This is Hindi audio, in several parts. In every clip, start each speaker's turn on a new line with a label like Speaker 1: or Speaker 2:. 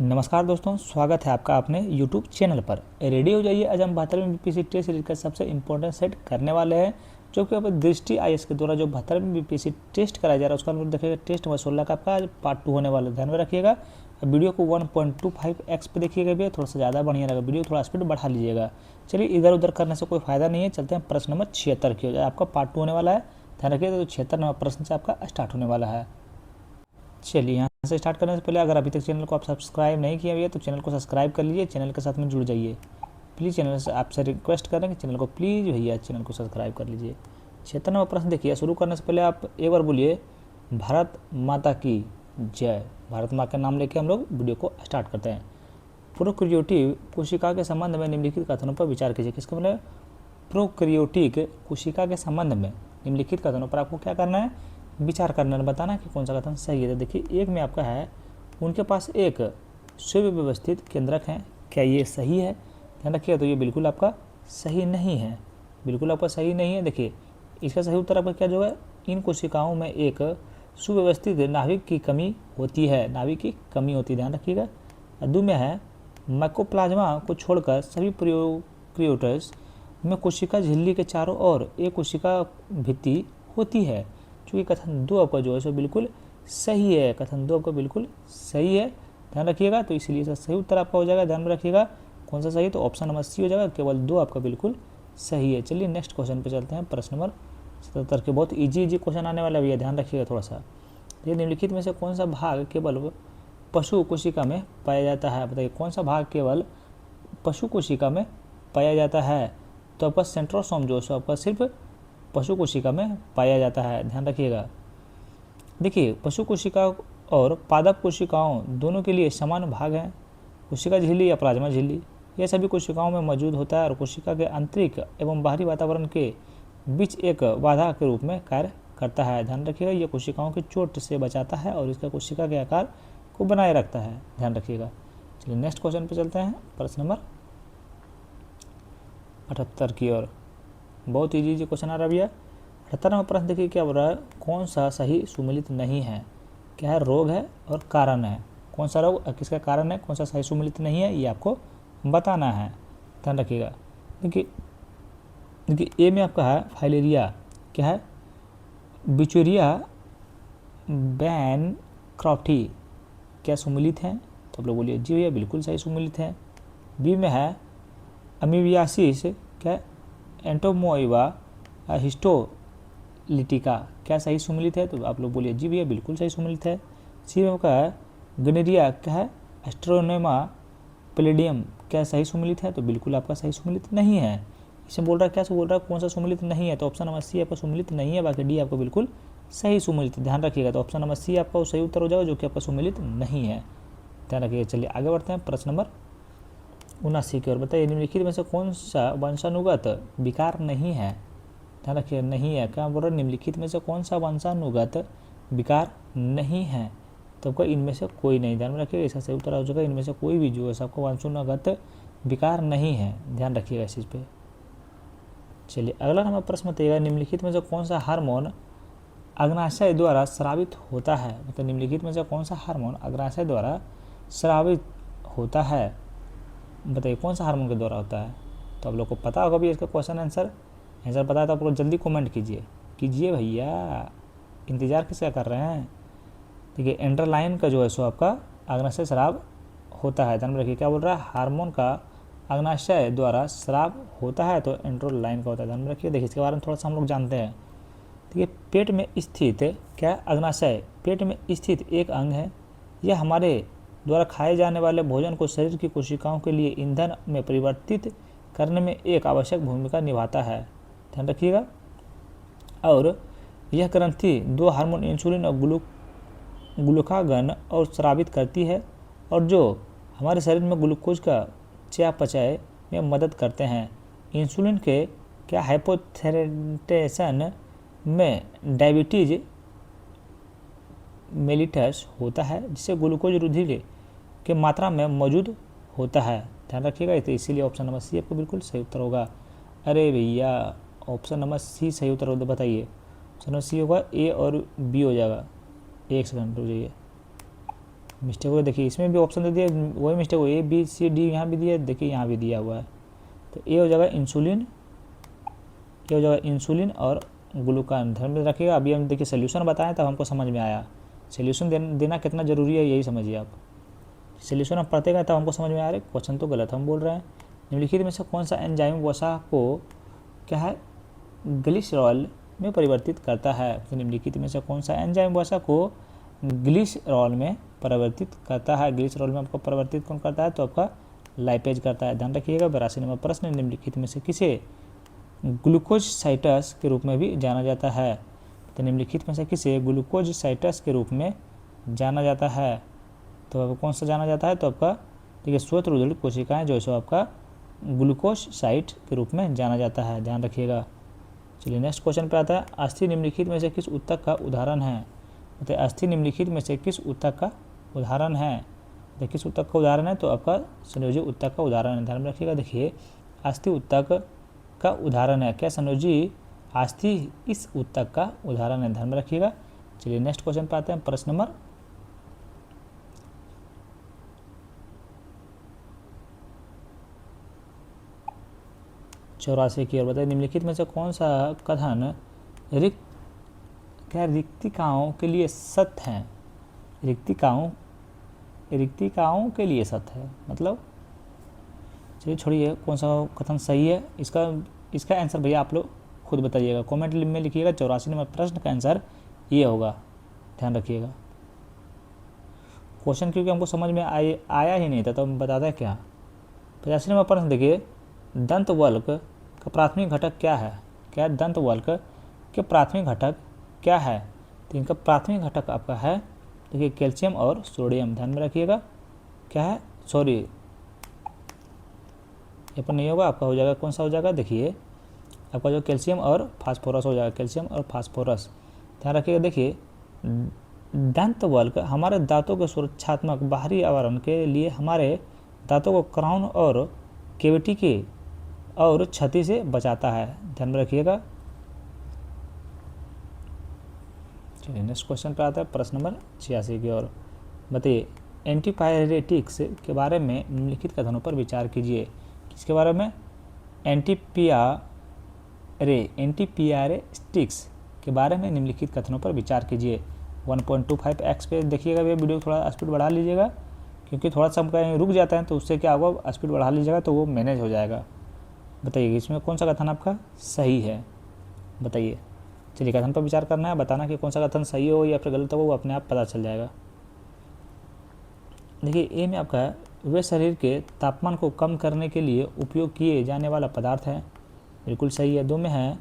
Speaker 1: नमस्कार दोस्तों, स्वागत है आपका अपने YouTube चैनल पर। रेडी हो जाइए। आज हम 72वें बीपीएससी टेस्ट सीरीज का सबसे इंपॉर्टेंट सेट करने वाले हैं, जो कि अब दृष्टि आईएएस के द्वारा जो 72वें बीपीएससी टेस्ट कराया जा रहा है उसका हम लोग देखेगा। टेस्ट नंबर 16 का आपका आज पार्ट 2 होने वाला है, ध्यान में रखिएगा। वीडियो को 1.25x पे देखिएगा भैया, थोड़ा सा ज़्यादा बढ़िया रहेगा। वीडियो थोड़ा स्पीड बढ़ा लीजिएगा। चलिए, इधर उधर करने से कोई फायदा नहीं है। चलते हैं प्रश्न नंबर 76 की हो जाए, आपका पार्ट 2 होने वाला है, ध्यान रखिएगा। तो 76 नंबर प्रश्न से आपका स्टार्ट होने वाला है। चलिए, यहाँ से स्टार्ट करने से पहले अगर अभी तक चैनल को आप सब्सक्राइब नहीं किया भैया तो चैनल को सब्सक्राइब कर लीजिए, चैनल के साथ में जुड़ जाइए प्लीज़। चैनल से आपसे रिक्वेस्ट करें कि चैनल को प्लीज़ भैया चैनल को सब्सक्राइब कर लीजिए। 76 नंबर प्रश्न देखिए। शुरू करने से पहले आप एक बार बोलिए भारत माता की जय। भारत माँ का नाम लेके हम लोग वीडियो को स्टार्ट करते हैं। प्रोकैरियोटिक कोशिका के संबंध में निम्नलिखित कथनों पर विचार कीजिए। किसके मतलब प्रोकैरियोटिक कोशिका के संबंध में निम्नलिखित कथनों पर आपको क्या करना है, विचार करना है, बताना कि कौन सा कथन सही है। तो देखिए, एक में आपका है उनके पास एक सुव्यवस्थित केंद्रक है। क्या ये सही है? ध्यान रखिएगा। तो ये बिल्कुल आपका सही नहीं है, बिल्कुल आपका सही नहीं है। देखिए, इसका सही उत्तर आपका क्या जो है, इन कोशिकाओं में एक सुव्यवस्थित नाभिक की कमी होती है, नाभिक की कमी होती है, ध्यान रखिएगा। दो में है माइकोप्लाज्मा को छोड़कर सभी प्रोकैरियोट्स में कोशिका झिल्ली के चारों ओर एक कोशिका भित्ति होती है। चूँकि कथन 2 आपका जो है सो बिल्कुल सही है, कथन 2 आपका बिल्कुल सही है, ध्यान रखिएगा। तो इसीलिए इसका सही उत्तर आपका हो जाएगा, ध्यान में रखिएगा। कौन सा सही है? तो ऑप्शन नंबर सी हो जाएगा, केवल 2 आपका बिल्कुल सही है। चलिए नेक्स्ट क्वेश्चन पे चलते हैं। प्रश्न नंबर 77 के बहुत इजी क्वेश्चन आने वाला भी है, ध्यान रखिएगा थोड़ा सा। ये निम्नलिखित में से कौन सा भाग केवल पशु कोशिका में पाया जाता है? बताइए, कौन सा भाग केवल पशु कोशिका में पाया जाता है? तो आपका सेंट्रोसोम जो है आपका सिर्फ पशु कोशिका में पाया जाता है, ध्यान रखिएगा। देखिए, पशु कोशिका और पादप कोशिकाओं दोनों के लिए समान भाग हैं। कोशिका झिल्ली या प्लाज्मा झिल्ली यह सभी कोशिकाओं में मौजूद होता है और कोशिका के आंतरिक एवं बाहरी वातावरण के बीच एक बाधा के रूप में कार्य करता है, ध्यान रखिएगा। यह कोशिकाओं की चोट से बचाता है और इसका कोशिका के आकार को बनाए रखता है, ध्यान रखिएगा। चलिए नेक्स्ट क्वेश्चन पे चलते हैं, प्रश्न नंबर 78 की ओर। बहुत इजी क्वेश्चन आ रहा है भैया। 78 नंबर प्रश्न देखिए क्या बोल रहा है, कौन सा सही सुमिलित नहीं है? क्या है? रोग है और कारण है। कौन सा रोग और किसका कारण है, कौन सा सही सुमिलित नहीं है, ये आपको बताना है, ध्यान रखिएगा। देखिए ए में आपका है फाइलेरिया। क्या है? बिचूरिया बैनक्रॉफ्टी। क्या सुमिलित है? तो आप लोग बोलिए जी भैया बिल्कुल सही सुमिलित है। बी में है अमीबियासिस। क्या? एंटोमोइबा हिस्टोलिटिका। क्या सही सुमिलित है? तो आप लोग बोलिए जी भैया बिल्कुल सही सुमिलित है। सी में का है गनेरिया। क्या है? एस्ट्रोनेमा प्लेडियम। क्या सही सुमिलित है? तो बिल्कुल आपका सही सुमिलित नहीं है। इसमें बोल रहा है, क्या से बोल रहा है, कौन सा सुमिलित नहीं है? तो ऑप्शन नंबर सी आपका सुमिलित नहीं है, बाकी डी आपको बिल्कुल सही सुमिलित, ध्यान रखिएगा। तो ऑप्शन नंबर सी आपका सही उत्तर हो जाएगा, जो कि आपका सुमिलित नहीं है, ध्यान रखिएगा। चलिए आगे बढ़ते हैं प्रश्न नंबर 79 की ओर। बताइए, निम्नलिखित में से कौन सा वंशानुगत विकार नहीं है? ध्यान रखिए, नहीं है। क्या बोल रहे हैं? निम्नलिखित में से कौन सा वंशानुगत विकार नहीं है? तो आपको इनमें से कोई नहीं, ध्यान में रखिएगा। इसका सही उत्तर हो जाएगा इनमें से कोई भी जो है आपको वंशानुगत विकार नहीं है, ध्यान रखिएगा इस चीज़ पे। चलिए अगला नंबर प्रश्न बताइएगा, निम्नलिखित में से कौन सा हार्मोन अग्नाशय द्वारा स्रावित होता है? मतलब निम्नलिखित में से कौन सा हार्मोन अग्नाशय द्वारा स्रावित होता है? बताइए कौन सा हार्मोन के द्वारा होता है? तो आप लोग को पता होगा भी इसका क्वेश्चन आंसर पता है तो आप लोग जल्दी कमेंट कीजिए भैया, इंतजार किसका कर रहे हैं। देखिए, एंडरलाइन का जो है सो आपका अग्नाशय स्राव होता है, ध्यान में रखिए। क्या बोल रहा है? हार्मोन का अग्नाशय द्वारा स्राव होता है तो एंड्रोलाइन का होता है, ध्यान में रखिए। देखिए, इसके बारे में थोड़ा सा हम लोग जानते हैं। देखिए, पेट में स्थित क्या अग्नाशय पेट में स्थित एक अंग है। यह हमारे द्वारा खाए जाने वाले भोजन को शरीर की कोशिकाओं के लिए ईंधन में परिवर्तित करने में एक आवश्यक भूमिका निभाता है, ध्यान रखिएगा। और यह ग्रंथि 2 हार्मोन इंसुलिन और ग्लूकागन और स्रावित करती है, और जो हमारे शरीर में ग्लूकोज का चयापचय में मदद करते हैं। इंसुलिन के क्या हाइपोथायरायडिज्म में डायबिटीज मेलिटस होता है, जिससे ग्लूकोज रुधिर के मात्रा में मौजूद होता है, ध्यान रखिएगा। तो इसीलिए ऑप्शन नंबर सी आपको बिल्कुल सही उत्तर होगा। अरे भैया ऑप्शन नंबर सी सही उत्तर होगा, बताइए। ऑप्शन नंबर सी होगा, ए और बी हो जाएगा। एक सेकंड रुक जाइए। मिस्टेक हो, देखिए इसमें भी ऑप्शन दे दिया, वही मिस्टेक हो, ए बी सी डी यहाँ भी दिया, देखिए यहाँ भी दिया हुआ है। तो ए हो जाएगा इंसुलिन, ये हो जाएगा इंसुलिन और ग्लूकान। ध्यान में रखिएगा। अभी हम देखिए सोल्यूशन बताएं तब हमको समझ में आया, सोल्यूशन देना कितना ज़रूरी है यही समझिए आप। सोल्यूशन हम पढ़ते गए तब हमको समझ में आ रहा है, क्वेश्चन तो गलत हम बोल रहे हैं। निम्नलिखित में से कौन सा एंजाइम वसा को क्या है ग्लिसरॉल में परिवर्तित करता है। तो निम्नलिखित में से कौन सा एंजाइम वसा को ग्लिसरॉल में परिवर्तित करता है। ग्लिसरॉल में आपको परिवर्तित कौन करता है, तो आपका लाइपेज करता है। ध्यान रखिएगा। 82 नंबर प्रश्न, निम्नलिखित में से किसे ग्लूकोसाइटस के रूप में भी जाना जाता है। तो निम्नलिखित में से किसे ग्लूकोसाइटस के रूप में जाना जाता है, तो आपको कौन सा जाना जाता है, तो आपका देखिए श्वेत रुधिर कोशिकाएं जो है आपका ग्लूकोसाइट के रूप में जाना जाता है। ध्यान रखिएगा। चलिए नेक्स्ट क्वेश्चन पे आता है, अस्थि निम्नलिखित में से किस ऊतक का उदाहरण है। तो अस्थि निम्नलिखित में से किस ऊतक का उदाहरण है। तो किस ऊतक का उदाहरण है, तो आपका संयोजी ऊतक का उदाहरण है। ध्यान में रखिएगा। देखिए अस्थि ऊतक का उदाहरण है, क्या संयोजी अस्थि इस ऊतक का उदाहरण है। ध्यान में रखिएगा। चलिए नेक्स्ट क्वेश्चन पे आते हैं, प्रश्न नंबर 84 की ओर। बताइए निम्नलिखित में से कौन सा कथन रिक्तिकाओं के लिए सत्य है। रिक्तिकाओं के लिए सत्य है मतलब, चलिए छोड़िए कौन सा कथन सही है, इसका आंसर भैया आप लोग खुद बताइएगा, कमेंट में लिखिएगा। 84 नंबर प्रश्न का आंसर ये होगा। ध्यान रखिएगा। क्वेश्चन क्योंकि हमको समझ में आया ही नहीं था तो हम बताते हैं क्या। 85 नंबर प्रश्न देखिए, दंतवल्क का प्राथमिक घटक क्या है। क्या दंतवल्क के प्राथमिक घटक क्या है। तो इनका प्राथमिक घटक आपका है देखिए कैल्शियम और सोडियम। ध्यान में रखिएगा। क्या है, सॉरी ये पर नहीं होगा, आपका हो जाएगा कौन सा हो जाएगा, देखिए आपका जो कैल्शियम और फास्फोरस हो जाएगा, कैल्शियम और फास्फोरस। ध्यान रखिएगा। देखिए दंतवल्क हमारे दांतों के सुरक्षात्मक बाहरी आवरण के लिए हमारे दांतों को क्राउन और कैविटी के और क्षति से बचाता है। ध्यान में रखिएगा। चलिए नेक्स्ट क्वेश्चन पे आता है, प्रश्न नंबर 86 की ओर। बताइए एंटीपायरेटिक्स के बारे में निम्नलिखित कथनों पर विचार कीजिए। किसके बारे में, एंटीपियारेटिक्स के बारे में निम्नलिखित कथनों पर विचार कीजिए। 1.25x पे देखिएगा भैया, वीडियो थोड़ा स्पीड बढ़ा लीजिएगा क्योंकि थोड़ा सा हम कहीं रुक जाता है तो उससे क्या होगा, स्पीड बढ़ा लीजिएगा तो वो मैनेज हो जाएगा। बताइए इसमें कौन सा कथन आपका सही है, बताइए। चलिए कथन पर विचार करना है, बताना कि कौन सा कथन सही हो या फिर गलत हो, वो अपने आप पता चल जाएगा। देखिए ए में आपका वे शरीर के तापमान को कम करने के लिए उपयोग किए जाने वाला पदार्थ है, बिल्कुल सही है। 2 में है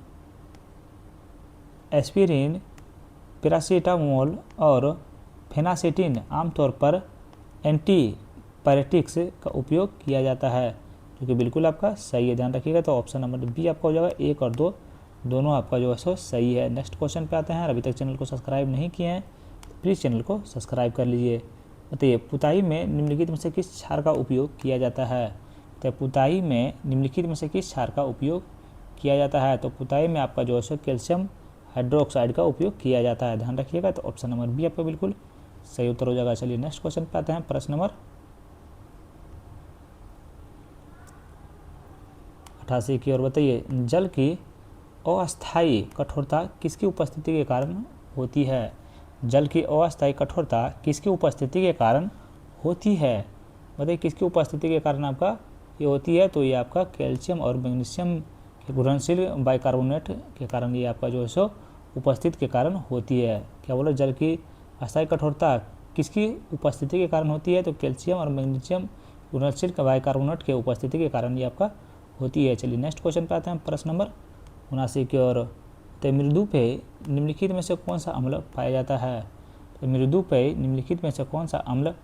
Speaker 1: एस्पिरिन, पैरासीटामोल और फेनासेटिन आमतौर पर एंटीपायरेटिक्स का उपयोग किया जाता है, जो कि बिल्कुल आपका सही है। ध्यान रखिएगा। तो ऑप्शन नंबर बी आपका हो जाएगा। 1 और 2 दोनों आपका जो है सो सही है। नेक्स्ट क्वेश्चन पे आते हैं। अभी तक चैनल को सब्सक्राइब नहीं किए हैं तो प्लीज़ चैनल को सब्सक्राइब कर लीजिए। बताइए पुताई में निम्नलिखित में से किस क्षार का उपयोग किया जाता है। तो पुताई में निम्नलिखित में से किस क्षार का उपयोग किया जाता है। तो पुताई में आपका जो है सो कैल्शियम हाइड्रोक्साइड का उपयोग किया जाता है। ध्यान रखिएगा। तो ऑप्शन नंबर बी आपका बिल्कुल सही उत्तर हो जाएगा। चलिए नेक्स्ट क्वेश्चन पे आते हैं, प्रश्न नंबर 88 की ओर। बताइए जल की अस्थायी कठोरता किसकी उपस्थिति के कारण होती है। जल की अस्थायी कठोरता किसकी उपस्थिति के कारण होती है। बताइए किसकी उपस्थिति के कारण आपका ये होती है। तो ये आपका कैल्शियम और मैग्नीशियम के घुलनशील बाइकार्बोनेट के कारण ये आपका जो है सो उपस्थित के कारण होती है। क्या बोलो, जल की अस्थायी कठोरता किसकी उपस्थिति के कारण होती है। तो कैल्शियम और मैग्नीशियम घुलनशील बाइकार्बोनेट के उपस्थिति के कारण ये आपका होती है। चलिए नेक्स्ट क्वेश्चन पे आते हैं, प्रश्न नंबर 79 की ओर। तो मृदु पे निम्नलिखित में से कौन सा अम्ल पाया जाता है। तो मृदु पे निम्नलिखित में से कौन सा अम्ल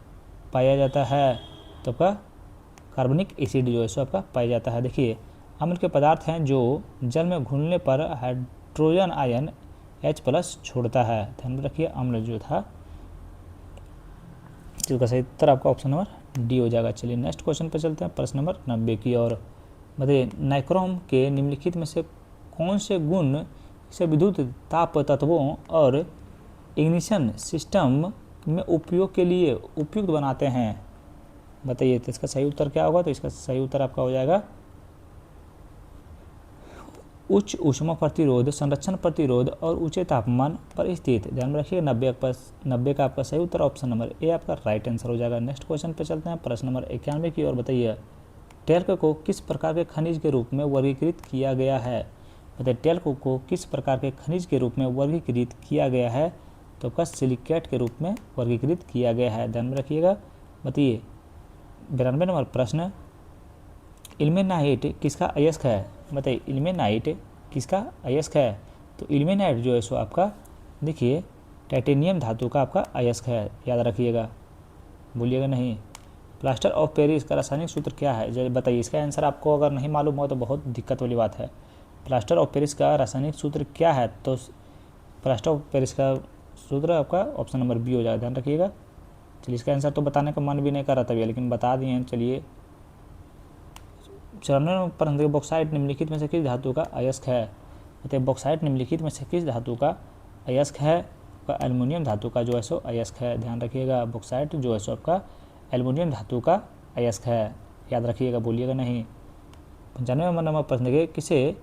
Speaker 1: पाया जाता है। तो आपका कार्बनिक एसिड जो है सो आपका पाया जाता है। देखिए अम्ल के पदार्थ हैं जो जल में घुलने पर हाइड्रोजन आयन H+ छोड़ता है। ध्यान में रखिए अम्ल जो था, जिसका सही उत्तर आपका ऑप्शन नंबर डी हो जाएगा। चलिए नेक्स्ट क्वेश्चन पर चलते हैं, प्रश्न नंबर 90 की ओर। बताइए नाइक्रोम के निम्नलिखित में से कौन से गुण से विद्युत ताप तत्वों और इग्निशन सिस्टम में उपयोग के लिए उपयुक्त बनाते हैं। बताइए तो इसका सही उत्तर क्या होगा? तो इसका सही उत्तर आपका हो जाएगा उच्च ऊष्मा प्रतिरोध, संरक्षण प्रतिरोध और ऊंचे तापमान पर स्थित। ध्यान में रखिए 90 का आपका सही उत्तर ऑप्शन नंबर ए आपका राइट आंसर हो जाएगा। नेक्स्ट क्वेश्चन पे चलते हैं, प्रश्न नंबर 91 की ओर। बताइए टेल्क को किस प्रकार के खनिज के रूप में वर्गीकृत किया गया है? बताइए टेल्क को किस प्रकार के खनिज के रूप में वर्गीकृत किया गया है? तो आपका सिलिकेट के रूप में वर्गीकृत किया गया है। ध्यान में रखिएगा। बताइए 92 नंबर प्रश्न, इल्मेनाइट किसका अयस्क है? बताइए इल्मेनाइट किसका अयस्क है? तो इल्मेनाइट जो है सो आपका देखिए टाइटेनियम धातु का आपका अयस्क है, याद रखिएगा, भूलिएगा नहीं। प्लास्टर ऑफ पेरिस का रासायनिक सूत्र क्या है? बताइए इसका आंसर आपको अगर नहीं मालूम हो तो बहुत दिक्कत वाली बात है। प्लास्टर ऑफ पेरिस का रासायनिक सूत्र क्या है? तो प्लास्टर ऑफ पेरिस का सूत्र आपका ऑप्शन नंबर बी हो जाएगा। ध्यान रखिएगा। चलिए इसका आंसर तो बताने का मन भी नहीं कर रहा था भैया, लेकिन बता दिए हैं। चलिए 94 प्रश्न, बॉक्साइट निम्नलिखित में से किस धातु का अयस्क है? बताइए बॉक्साइट निम्नलिखित में से किस धातु का अयस्क है? एल्युमिनियम धातु का जो है सो अयस्क है। ध्यान रखिएगा बॉक्साइट जो है सो आपका एल्युमिनियम धातु का अयस्क है, याद रखिएगा, भूलिएगा नहीं। 95 नंबर प्रश्न देखिए किसे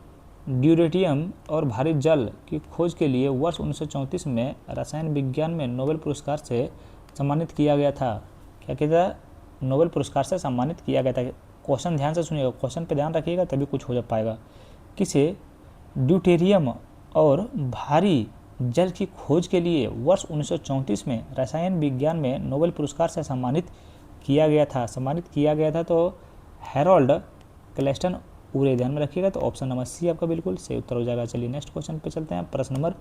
Speaker 1: ड्यूरेटियम और भारी जल की खोज के लिए वर्ष 1934 में रसायन विज्ञान में नोबेल पुरस्कार से सम्मानित किया गया था? क्या कहता है? नोबेल पुरस्कार से सम्मानित किया गया था। क्वेश्चन ध्यान से सुनिएगा, क्वेश्चन पे ध्यान रखिएगा तभी कुछ हो जा पाएगा। किसे ड्यूटेरियम और भारी जल की खोज के लिए वर्ष 1934 में रसायन विज्ञान में नोबेल पुरस्कार से सम्मानित किया गया था? सम्मानित किया गया था तो हैरोल्ड क्लेस्टन उरे। ध्यान में रखिएगा। तो ऑप्शन नंबर सी आपका बिल्कुल सही उत्तर हो जाएगा। चलिए नेक्स्ट क्वेश्चन पे चलते हैं, प्रश्न नंबर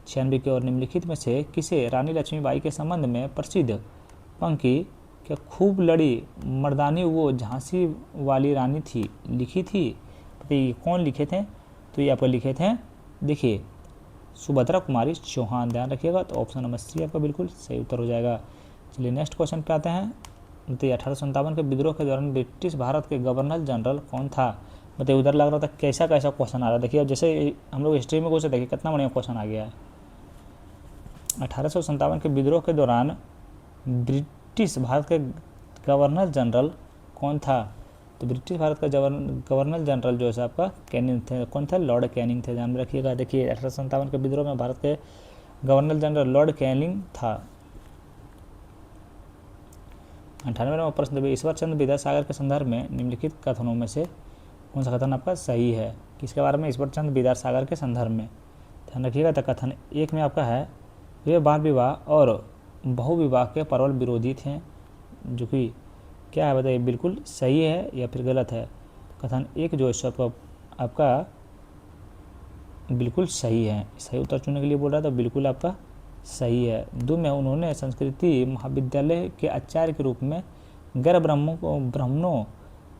Speaker 1: 96 की ओर। निम्नलिखित में से किसे रानी लक्ष्मीबाई के संबंध में प्रसिद्ध पंक्ति क्या खूब लड़ी मर्दानी वो झांसी वाली रानी थी लिखी थी? तो ये कौन लिखे थे? तो ये आपको लिखे थे देखिए सुभद्रा कुमारी चौहान। ध्यान रखिएगा। तो ऑप्शन नंबर सी आपका बिल्कुल सही उत्तर हो जाएगा। चलिए नेक्स्ट क्वेश्चन पे आते हैं। तो 1857 के विद्रोह के दौरान ब्रिटिश भारत के गवर्नर जनरल कौन था? बताइए उधर लग रहा था कैसा कैसा क्वेश्चन आ रहा है। देखिए जैसे हम लोग हिस्ट्री में क्वेश्चन देखिए कितना बढ़िया क्वेश्चन आ गया है। 1857 के विद्रोह के दौरान ब्रिटिश भारत के गवर्नर जनरल कौन था? तो ब्रिटिश भारत का गवर्नर जनरल जो है आपका कैनिंग थे। कौन थे? लॉर्ड कैनिंग थे। ध्यान में रखिएगा। देखिए 1857 के विद्रोह में भारत के गवर्नर जनरल लॉर्ड कैनिंग था। 98 नंबर प्रश्न, ईश्वर चंद्र विद्यासागर के संदर्भ में निम्नलिखित कथनों में से कौन सा कथन आपका सही है? किसके बारे में? ईश्वर चंद्र विद्यासागर के संदर्भ में। ध्यान रखिएगा। तो कथन एक में आपका है वे बाल विवाह और बहुविवाह के प्रबल विरोधी थे, जो कि क्या है बताइए बिल्कुल सही है या फिर गलत है? कथन एक जो है आपका बिल्कुल सही है। सही उत्तर चुनने के लिए बोल रहा था, बिल्कुल आपका सही है। 2 में उन्होंने संस्कृति महाविद्यालय के आचार्य के रूप में गैर ब्राह्मणों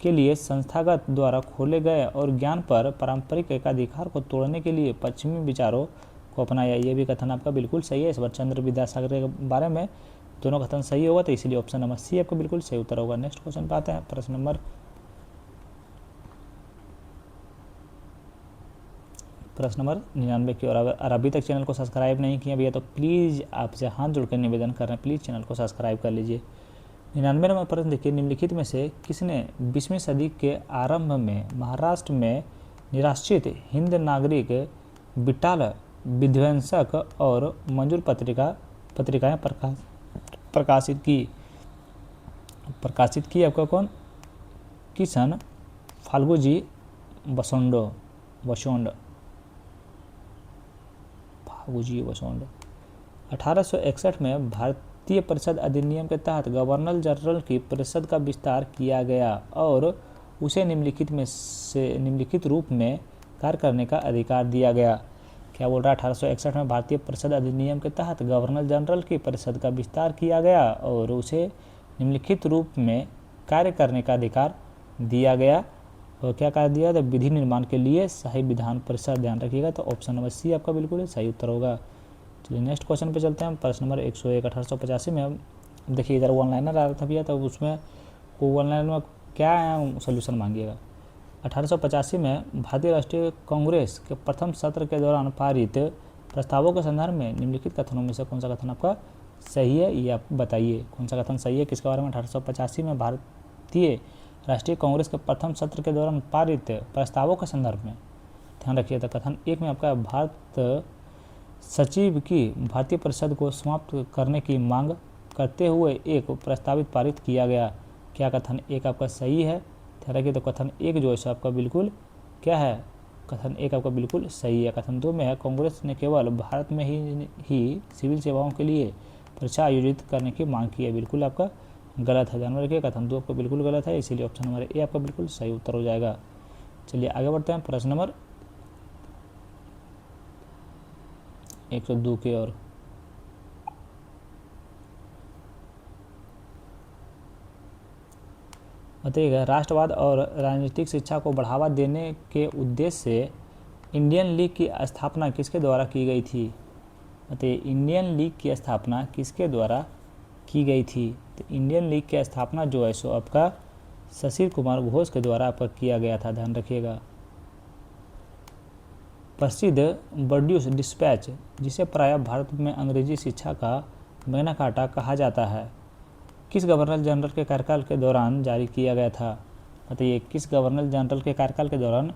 Speaker 1: के लिए संस्थागत द्वारा खोले गए और ज्ञान पर पारंपरिक एकाधिकार को तोड़ने के लिए पश्चिमी विचारों को अपनाया। ये भी कथन आपका बिल्कुल सही है। ईश्वर चंद्र विद्यासागर के बारे में दोनों कथन सही होगा, तो इसलिए ऑप्शन नंबर सी आपका बिल्कुल सही उत्तर होगा। नेक्स्ट क्वेश्चन पे आते हैं, प्रश्न नंबर प्रश्न नंबर 99 की ओर। अगर अभी तक चैनल को सब्सक्राइब नहीं किया भैया तो प्लीज़ आपसे हाथ जोड़कर निवेदन कर रहे हैं, प्लीज़ चैनल को सब्सक्राइब कर लीजिए। 99 नंबर प्रश्न देखिए, निम्नलिखित में से किसने 20वीं सदी के आरंभ में महाराष्ट्र में निराश्रित हिंद नागरिक बिटाल विध्वंसक और मंजूर पत्रिकाएं प्रकाशित की आपका कौन? किशन फाल्गुजी वसोंड। 1861 में भारतीय परिषद अधिनियम के तहत गवर्नर जनरल की परिषद का विस्तार किया गया और उसे निम्नलिखित रूप में कार्य करने का अधिकार दिया गया। क्या बोल रहा है? 1861 में भारतीय परिषद अधिनियम के तहत गवर्नर जनरल की परिषद का विस्तार किया गया और उसे निम्नलिखित रूप में कार्य करने का अधिकार दिया गया। और क्या कार्य दिया? तो विधि निर्माण के लिए शाही विधान परिषद। ध्यान रखिएगा। तो ऑप्शन नंबर सी आपका बिल्कुल सही उत्तर होगा। चलिए नेक्स्ट क्वेश्चन पे चलते हैं, प्रश्न नंबर 101। 1885 में देखिए इधर वन लाइनर आ रहा था भैया, तो उसमें वो वन लाइनर में क्या सोल्यूशन मांगिएगा। 1885 में भारतीय राष्ट्रीय कांग्रेस के प्रथम सत्र के दौरान पारित प्रस्तावों के संदर्भ में निम्नलिखित कथनों में से कौन सा कथन आपका सही है, ये आप बताइए कौन सा कथन सही है, किसके बारे में। 1885 में भारतीय राष्ट्रीय कांग्रेस के प्रथम सत्र के दौरान पारित प्रस्तावों के संदर्भ में। ध्यान रखिए, तो कथन एक में आपका भारत सचिव की भारतीय परिषद को समाप्त करने की मांग करते हुए एक प्रस्तावित पारित किया गया। क्या कथन एक आपका सही है? ध्यान रखिए, तो कथन एक जो है आपका बिल्कुल क्या है, कथन एक आपका बिल्कुल सही है। कथन दो में है कांग्रेस ने केवल भारत में ही सिविल सेवाओं के लिए परीक्षा आयोजित करने की मांग की है, बिल्कुल आपका गलत है। ध्यान में रखिए, कथन दो आपका बिल्कुल गलत है, इसीलिए ऑप्शन नंबर ए आपका बिल्कुल सही उत्तर हो जाएगा। चलिए आगे बढ़ते हैं प्रश्न नंबर 102 की ओर। बताइएगा, राष्ट्रवाद और राजनीतिक शिक्षा को बढ़ावा देने के उद्देश्य से इंडियन लीग की स्थापना किसके द्वारा की गई थी? बताइए, इंडियन लीग की स्थापना किसके द्वारा की गई थी? तो इंडियन लीग की स्थापना जो है सो आपका शशिर कुमार घोष के द्वारा आपका किया गया था। ध्यान रखिएगा। प्रसिद्ध बर्ड्यूस डिस्पैच, जिसे प्रायः भारत में अंग्रेजी शिक्षा का मैग्ना कार्टा कहा जाता है, किस गवर्नर जनरल के कार्यकाल के दौरान जारी किया गया था? बताइए, किस गवर्नर जनरल के कार्यकाल के दौरान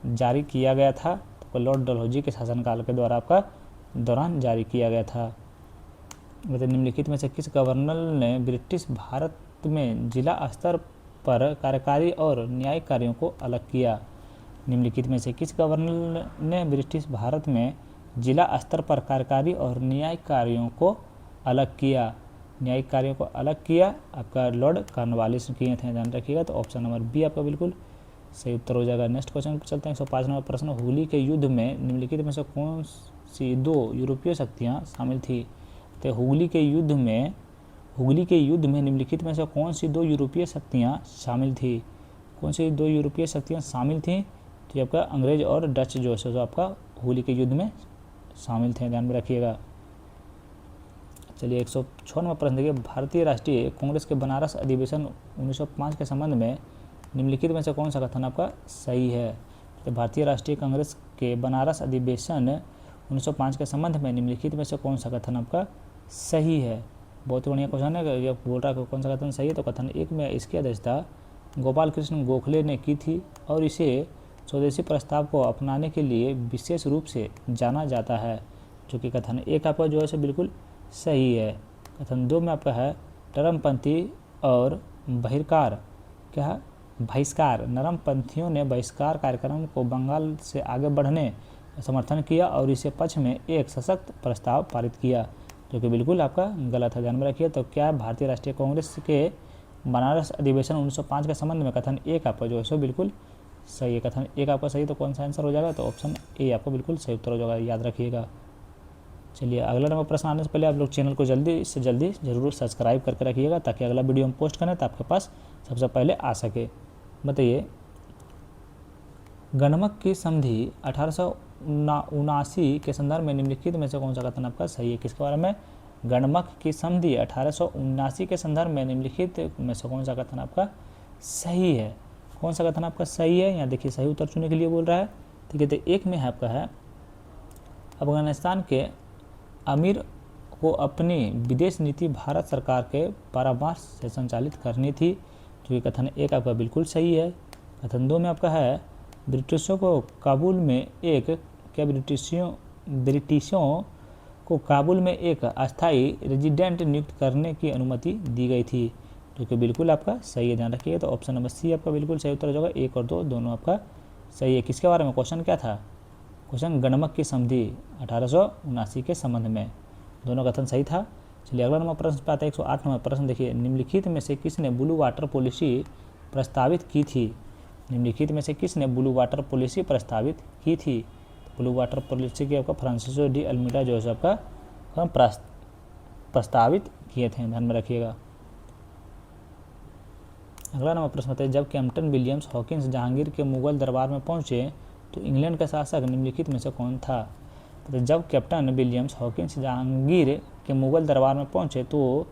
Speaker 1: जारी किया गया था? तो लॉर्ड डलहौजी के शासनकाल के द्वारा आपका दौरान जारी किया गया था। बताइए, निम्नलिखित में से किस गवर्नर ने ब्रिटिश भारत में जिला स्तर पर कार्यकारी और न्यायिक कार्यों को अलग किया? निम्नलिखित में से किस गवर्नर ने ब्रिटिश भारत में जिला स्तर पर कार्यकारी और न्यायिक कार्यों को अलग किया? न्यायिक कार्यों को अलग किया आपका लॉर्ड कॉर्नवालिस किए थे। ध्यान रखिएगा, तो ऑप्शन नंबर बी आपका बिल्कुल सही उत्तर हो जाएगा। नेक्स्ट क्वेश्चन पर चलते हैं। 105 नंबर प्रश्न, हुगली के युद्ध में निम्नलिखित में से कौन सी दो यूरोपीय शक्तियाँ शामिल थी? तो हुगली के युद्ध में निम्नलिखित में से कौन सी दो यूरोपीय शक्तियाँ शामिल थी? कौन सी दो यूरोपीय शक्तियाँ शामिल थी? तो आपका अंग्रेज और डच जो है आपका हुगली के युद्ध में शामिल थे। ध्यान में रखिएगा। चलिए 106 नंबर प्रश्न देखिए, भारतीय राष्ट्रीय कांग्रेस के बनारस अधिवेशन 1905 के संबंध में निम्नलिखित में से कौन सा कथन आपका सही है? तो भारतीय राष्ट्रीय कांग्रेस के बनारस अधिवेशन 1905 के संबंध में निम्नलिखित में से कौन सा कथन आपका सही है? बहुत बढ़िया क्वेश्चन है। ये बोल रहा है कौन सा कथन सही है, तो कथन एक में इसकी अध्यक्षता गोपाल कृष्ण गोखले ने की थी और इसे स्वदेशी प्रस्ताव को अपनाने के लिए विशेष रूप से जाना जाता है, जो कि कथन एक आपका जो है बिल्कुल सही है। कथन दो में आपका है नरमपंथी और बहिष्कार, नरमपंथियों ने बहिष्कार कार्यक्रम को बंगाल से आगे बढ़ने का समर्थन किया और इसे पक्ष में एक सशक्त प्रस्ताव पारित किया, जो कि बिल्कुल आपका गलत है। ध्यान में रखिए, तो क्या भारतीय राष्ट्रीय कांग्रेस के बनारस अधिवेशन 1905 के संबंध में कथन एक आपका जो है सो बिल्कुल सही है। कथन एक आपका सही, तो कौन सा आंसर हो जाएगा? तो ऑप्शन ए आपको बिल्कुल सही उत्तर हो जाएगा, याद रखिएगा। चलिए अगला नंबर प्रश्न आने से पहले आप लोग चैनल को जल्दी से जल्दी जरूर सब्सक्राइब करके रखिएगा, ताकि अगला वीडियो हम पोस्ट करें तो आपके पास सबसे पहले आ सके। बताइए, गणमक की संधि 1879 के संदर्भ में निम्नलिखित में से कौन सा कथन आपका सही है? किसके बारे में? गणमक की संधि 1879 के संदर्भ में निम्नलिखित में से कौन सा कथन आपका सही है? कौन सा कथन आपका सही है? यहाँ देखिए, सही उत्तर चुनने के लिए बोल रहा है। ठीक है, तो एक में है आपका है अफगानिस्तान के अमीर को अपनी विदेश नीति भारत सरकार के परामर्श से संचालित करनी थी, जो कि कथन एक आपका बिल्कुल सही है। कथन दो में आपका है ब्रिटिशों को काबुल में एक अस्थायी रेजिडेंट नियुक्त करने की अनुमति दी गई थी, जो कि बिल्कुल आपका सही है। ध्यान रखिए, तो ऑप्शन नंबर सी आपका बिल्कुल सही उत्तर हो जाएगा। एक और दो दोनों आपका सही है। किसके बारे में क्वेश्चन क्या था? क्वेश्चन गणमक की संधि 1879 के संबंध में, दोनों कथन सही था। चलिए अगला नंबर प्रश्न पे आता है 108 नंबर प्रश्न देखिए, निम्नलिखित में से किसने ब्लू वाटर पॉलिसी प्रस्तावित की थी? निम्नलिखित में से किसने ब्लू वाटर पॉलिसी प्रस्तावित की थी? ब्लू वाटर पॉलिसी की आपका फ्रांसिसो डी अल्मीडा जो है आपका प्रस्तावित किए थे। ध्यान में रखिएगा। अगला नंबर प्रश्न बताइए, जब कैप्टन विलियम्स हॉकिंस जहांगीर के मुगल दरबार में पहुंचे तो इंग्लैंड का शासक निम्नलिखित में से कौन था? तो जब कैप्टन विलियम्स हॉकिंस जहांगीर के मुगल दरबार में पहुंचे तो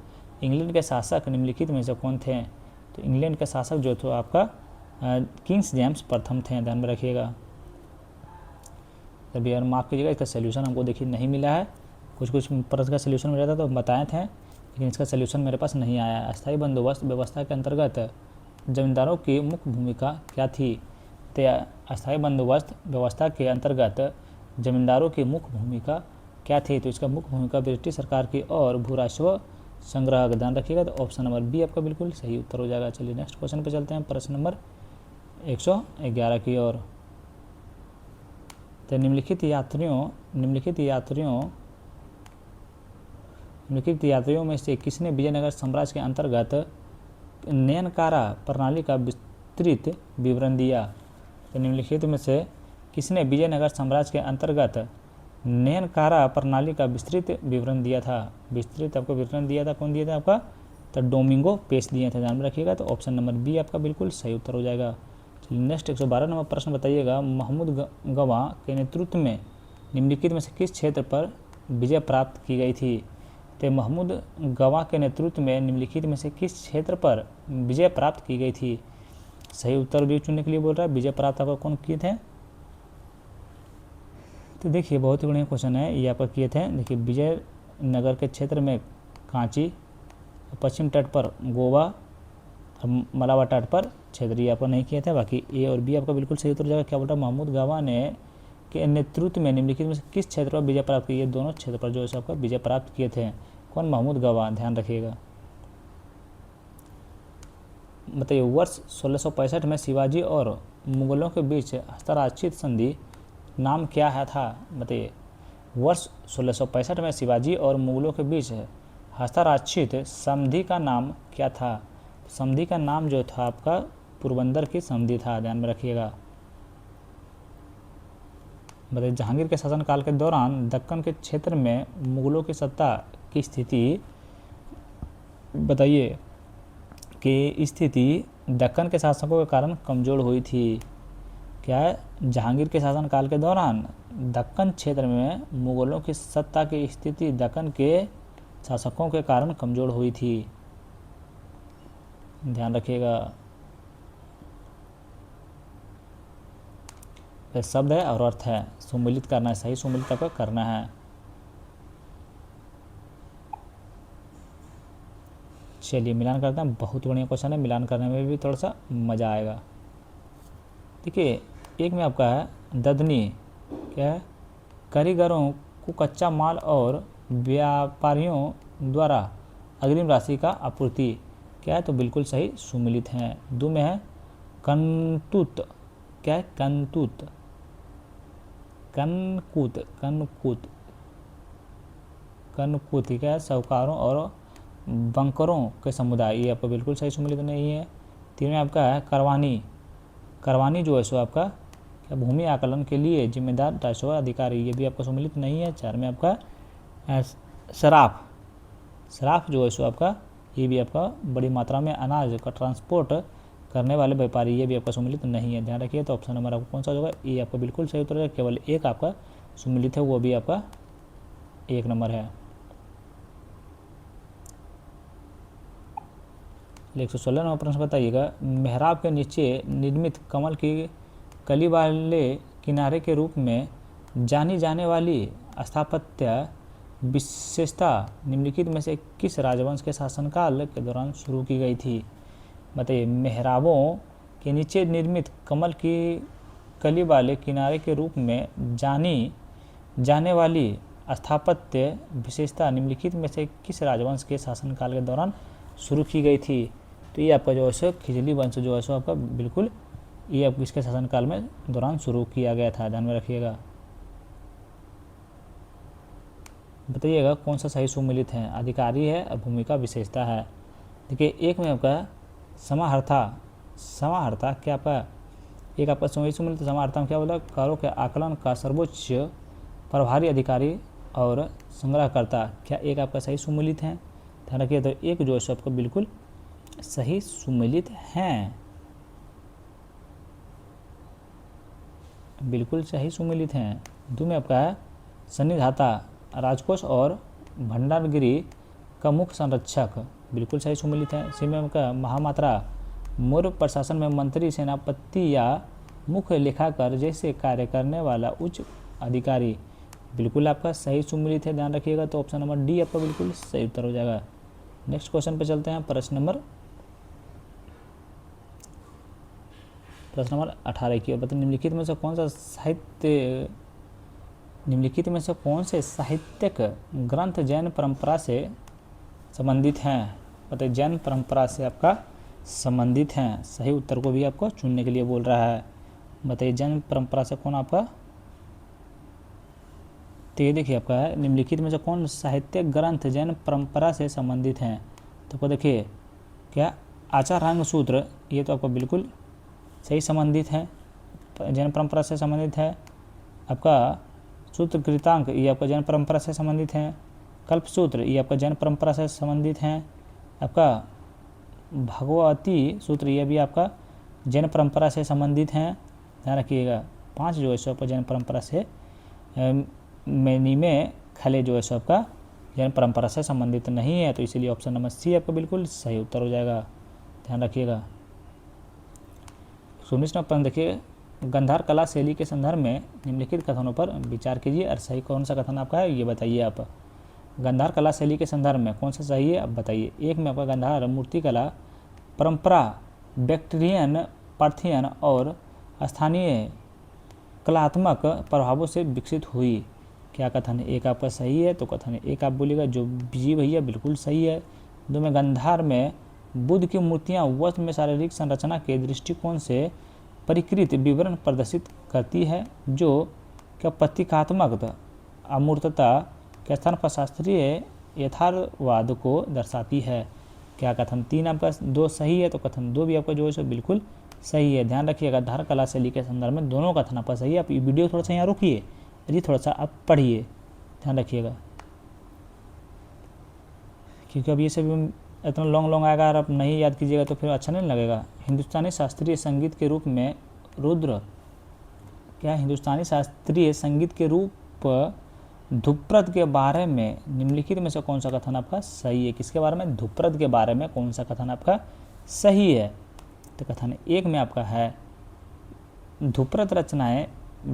Speaker 1: इंग्लैंड के शासक निम्नलिखित में से कौन थे? तो इंग्लैंड के शासक जो थे आपका किंग्स जेम्स प्रथम थे। ध्यान में रखिएगा। तभी यार माफ़ कीजिएगा, इसका सोल्यूशन हमको देखिए नहीं मिला है। कुछ प्रश्न का सलूशन मिला था तो बताए थे, लेकिन इसका सलूशन मेरे पास नहीं आया। अस्थायी बंदोबस्त व्यवस्था के अंतर्गत जमींदारों की मुख्य भूमिका क्या थी? तो अस्थायी बंदोबस्त व्यवस्था के अंतर्गत जमींदारों की मुख्य भूमिका क्या थी? तो इसका मुख्य भूमिका ब्रिटिश सरकार की और भू राजस्व संग्रह का ध्यान रखिएगा। तो ऑप्शन नंबर बी आपका बिल्कुल सही उत्तर हो जाएगा। चलिए नेक्स्ट क्वेश्चन पे चलते हैं, प्रश्न नंबर 111 की ओर। तो निम्नलिखित यात्रियों में से किसने विजयनगर साम्राज्य के अंतर्गत नयनकारा प्रणाली का विस्तृत विवरण दिया? तो निम्नलिखित में से किसने विजयनगर साम्राज्य के अंतर्गत नयनकारा प्रणाली का विस्तृत विवरण दिया था? विस्तृत आपको विवरण दिया था, कौन दिया था आपका? तो डोमिंगो पेश दिए थे, ध्यान में रखिएगा। तो ऑप्शन नंबर बी आपका बिल्कुल सही उत्तर हो जाएगा। चलिए नेक्स्ट 112 नंबर प्रश्न बताइएगा। महमूद गवाह के नेतृत्व में निम्नलिखित में से किस क्षेत्र पर विजय प्राप्त की गई थी? तो महमूद गवाह के नेतृत्व में निम्नलिखित में से किस क्षेत्र पर विजय प्राप्त की गई थी? सही उत्तर भी चुनने के लिए बोल रहा है। विजय प्राप्त आपका कौन किए थे? तो देखिए बहुत ही बढ़िया क्वेश्चन है, ये आपका किए थे। देखिए विजयनगर के क्षेत्र में कांची, पश्चिम तट पर गोवा और मलावा तट पर क्षेत्रीय आपको नहीं किए थे। बाकी ए और बी आपका बिल्कुल सही उत्तर हो जाएगा। क्या बोल रहा है? महमूद गवाह ने के नेतृत्व में निम्नलिखित में से किस क्षेत्र पर विजय प्राप्त की? ये दोनों क्षेत्र पर जो है आपका विजय प्राप्त किए थे। कौन? महमूद गवाह, ध्यान रखिएगा। बताइए वर्ष 1665 में शिवाजी और मुगलों के बीच हस्ताक्षरित संधि नाम क्या है था? बताइए वर्ष 1665 में शिवाजी और मुगलों के बीच हस्ताक्षरित संधि का नाम क्या था? संधि का नाम जो था आपका पोरबंदर की संधि था, ध्यान में रखिएगा। बताइए जहांगीर के शासनकाल के दौरान दक्कन के क्षेत्र में मुगलों की सत्ता की स्थिति बताइए कि स्थिति दक्कन के शासकों के कारण कमजोर हुई थी। क्या है? जहांगीर के शासनकाल के दौरान दक्कन क्षेत्र में मुगलों की सत्ता की स्थिति दक्कन के शासकों के कारण कमजोर हुई थी, ध्यान रखिएगा। शब्द है और अर्थ है, सम्मिलित करना है, सही सम्मिलित आपको करना है। चलिए मिलान करते हैं। बहुत बढ़िया क्वेश्चन है, मिलान करने में भी थोड़ा सा मज़ा आएगा। देखिए एक में आपका है ददनी, क्या है? कारीगरों को कच्चा माल और व्यापारियों द्वारा अग्रिम राशि का आपूर्ति, क्या है? तो बिल्कुल सही सम्मिलित हैं। दो में है कनतूत, क्या है? कनतूत, कनकूत, कनकूत, कनकूत, क्या है? साहूकारों और बंकरों के समुदाय, ये आपका बिल्कुल सही सम्मिलित नहीं है। तीन में आपका है करवानी, करवानी जो है सो आपका क्या भूमि आकलन के लिए जिम्मेदार राजस्व अधिकारी, ये भी आपका सम्मिलित नहीं है। चार में आपका शराफ, शराफ जो है सो आपका ये भी आपका बड़ी मात्रा में अनाज का ट्रांसपोर्ट करने वाले व्यापारी, ये भी आपका सम्मिलित नहीं है, ध्यान रखिए। तो ऑप्शन नंबर आपको कौन सा होगा? ये आपका बिल्कुल सही उत्तर है। केवल एक आपका सम्मिलित है, वो भी आपका 1 नंबर है। 116 नंबर प्रश्न बताइएगा। मेहराब के नीचे निर्मित कमल की कली वाले किनारे के रूप में जानी जाने वाली स्थापत्य विशेषता निम्नलिखित में से किस राजवंश के शासनकाल के दौरान शुरू की गई थी? बताइए मेहराबों के नीचे निर्मित कमल की कली वाले किनारे के रूप में जानी जाने वाली स्थापत्य विशेषता निम्नलिखित में से किस राजवंश के शासनकाल के दौरान शुरू की गई थी? तो ये आपका जो है सो खिजली वंश जो है सो आपका बिल्कुल ये अब किसके शासनकाल में दौरान शुरू किया गया था, ध्यान में रखिएगा। बताइएगा कौन सा सही सम्मिलित है? अधिकारी है और भूमिका विशेषता है। देखिए एक में आपका समाहर्ता, समाहर्ता क्या आपका एक आपका सही सम्मिलित। समाहर्ता में क्या बोला? करों के आकलन का सर्वोच्च प्रभारी अधिकारी और संग्रहकर्ता, क्या एक आपका सही सम्मिलित है? ध्यान रखिए। तो एक जो है आपका बिल्कुल सही सम्मिलित हैं, बिल्कुल सही सम्मिलित हैं। दो में आपका है सन्निधाता, राजकोष और भंडारगिरी का मुख्य संरक्षक, बिल्कुल सही सम्मिलित है। सी में आपका महामात्रा, मौर्य प्रशासन में मंत्री, सेनापति या मुख्य लेखाकार जैसे कार्य करने वाला उच्च अधिकारी, बिल्कुल आपका सही सुमिलित है, ध्यान रखिएगा। तो ऑप्शन नंबर डी आपका बिल्कुल सही उत्तर हो जाएगा। नेक्स्ट क्वेश्चन पे चलते हैं। प्रश्न नंबर 18 की ओर। बताइए निम्नलिखित में से कौन से साहित्यिक ग्रंथ जैन परंपरा से संबंधित हैं? बताइए जैन परंपरा से आपका संबंधित हैं। सही उत्तर को भी आपको चुनने के लिए बोल रहा है। बताइए जैन परंपरा से कौन आपका, तो ये देखिए आपका है निम्नलिखित में से कौन साहित्यिक ग्रंथ जैन परंपरा से संबंधित हैं? तो आपको देखिए क्या आचारांग सूत्र, ये तो आपको बिल्कुल सही संबंधित है, जैन परंपरा से संबंधित है। आपका सूत्र कृतांक, ये आपका जैन परंपरा से संबंधित है। कल्पसूत्र, ये आपका जैन परंपरा से संबंधित हैं। आपका भगवती सूत्र, ये भी आपका जैन परंपरा से संबंधित हैं। ध्यान रखिएगा 5 जो है सो आपका जैन परंपरा से, में खले जो है सो आपका जैन परंपरा से संबंधित नहीं है। तो इसीलिए ऑप्शन नंबर सी आपका बिल्कुल सही उत्तर हो जाएगा। ध्यान रखिएगा। 19वां प्रश्न देखिए, गांधार कला शैली के संदर्भ में निम्नलिखित कथनों पर विचार कीजिए और सही कौन सा कथन आपका है ये बताइए आप। गांधार कला शैली के संदर्भ में कौन सा सही है अब बताइए। एक में आपका गांधार मूर्तिकला परंपरा बैक्टीरियन, पार्थियन और स्थानीय कलात्मक प्रभावों से विकसित हुई। क्या कथन है? एक आपका सही है, तो कथन एक आप बोलिएगा जो जी भैया बिल्कुल सही है। 2 में गांधार में बुद्ध की मूर्तियाँ वस्त्र में शारीरिक संरचना के दृष्टिकोण से परिकृत विवरण प्रदर्शित करती है, जो क्या प्रतीकात्मक अमूर्तता के स्थान पर शास्त्रीय यथार्थवाद को दर्शाती है। क्या कथन 3 आपका 2 सही है, तो कथन 2 भी आपका जो है सो बिल्कुल सही है। ध्यान रखिएगा गांधार कला शैली के संदर्भ में दोनों कथन आपका सही है। आप वीडियो थोड़ा सा यहाँ रुकिए, ये थोड़ा सा आप पढ़िए, ध्यान रखिएगा, क्योंकि अब ये सब इतना लॉन्ग आएगा और आप नहीं याद कीजिएगा तो फिर अच्छा नहीं लगेगा। हिंदुस्तानी शास्त्रीय संगीत के रूप में रुद्र, क्या हिंदुस्तानी शास्त्रीय संगीत के रूप ध्रुपद के बारे में निम्नलिखित में से कौन सा कथन आपका सही है? किसके बारे में? ध्रुपद के बारे में कौन सा कथन आपका सही है? तो कथन 1 में आपका है ध्रुपद रचनाएं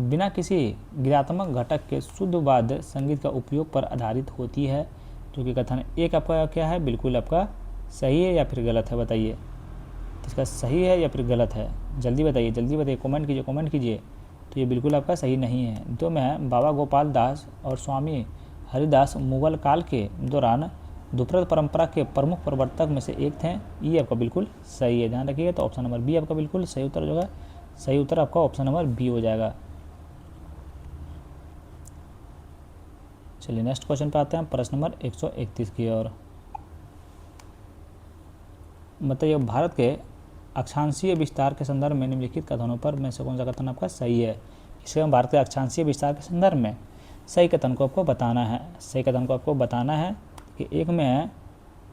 Speaker 1: बिना किसी गिरात्मक घटक के शुद्ध वाद्य संगीत का उपयोग पर आधारित होती है, जो कि कथन 1 आपका क्या है? बिल्कुल आपका सही है या फिर गलत है बताइए। तो इसका सही है या फिर गलत है जल्दी बताइए, जल्दी बताइए, कमेंट कीजिए। तो ये बिल्कुल आपका सही नहीं है। 2 में बाबा गोपाल दास और स्वामी हरिदास मुगल काल के दौरान ध्रुपद परंपरा के प्रमुख प्रवर्तक में से एक थे, ये आपका बिल्कुल सही है। ध्यान रखिएगा। तो ऑप्शन नंबर बी आपका बिल्कुल सही उत्तर हो जाएगा। सही उत्तर आपका ऑप्शन नंबर बी हो जाएगा। चलिए नेक्स्ट क्वेश्चन पे आते हैं, प्रश्न नंबर 131 की ओर। बताइए भारत के अक्षांशीय विस्तार के संदर्भ में निम्नलिखित कथनों पर में से कौन सा कथन आपका सही है? इसके भारत के अक्षांशीय विस्तार के संदर्भ में सही कथन को आपको बताना है। सही कथन को आपको बताना है कि 1 में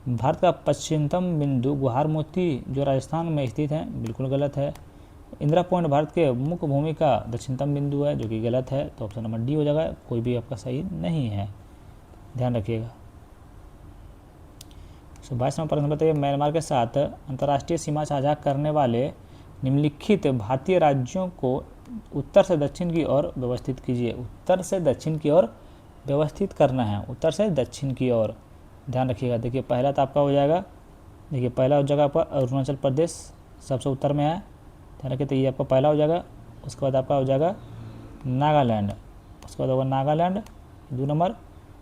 Speaker 1: भारत का पश्चिमतम बिंदु गुहार मोती जो राजस्थान में स्थित है, बिल्कुल गलत है। इंदिरा पॉइंट भारत के मुख्य भूमि का दक्षिणतम बिंदु है, जो कि गलत है। तो ऑप्शन नंबर डी हो जाएगा, कोई भी आपका सही नहीं है। ध्यान रखिएगा। 22वां प्रश्न बताइए, म्यांमार के साथ अंतर्राष्ट्रीय सीमा साझा करने वाले निम्नलिखित भारतीय राज्यों को उत्तर से दक्षिण की ओर व्यवस्थित कीजिए। उत्तर से दक्षिण की ओर व्यवस्थित करना है, उत्तर से दक्षिण की ओर। ध्यान रखिएगा। देखिए पहला तो आपका हो जाएगा, देखिए पहला जगह पर अरुणाचल प्रदेश सबसे उत्तर में है, ध्यान रखिए। तो ये आपका पहला हो जाएगा। उसके बाद आपका हो जाएगा नागालैंड, उसके बाद होगा नागालैंड 2 नंबर,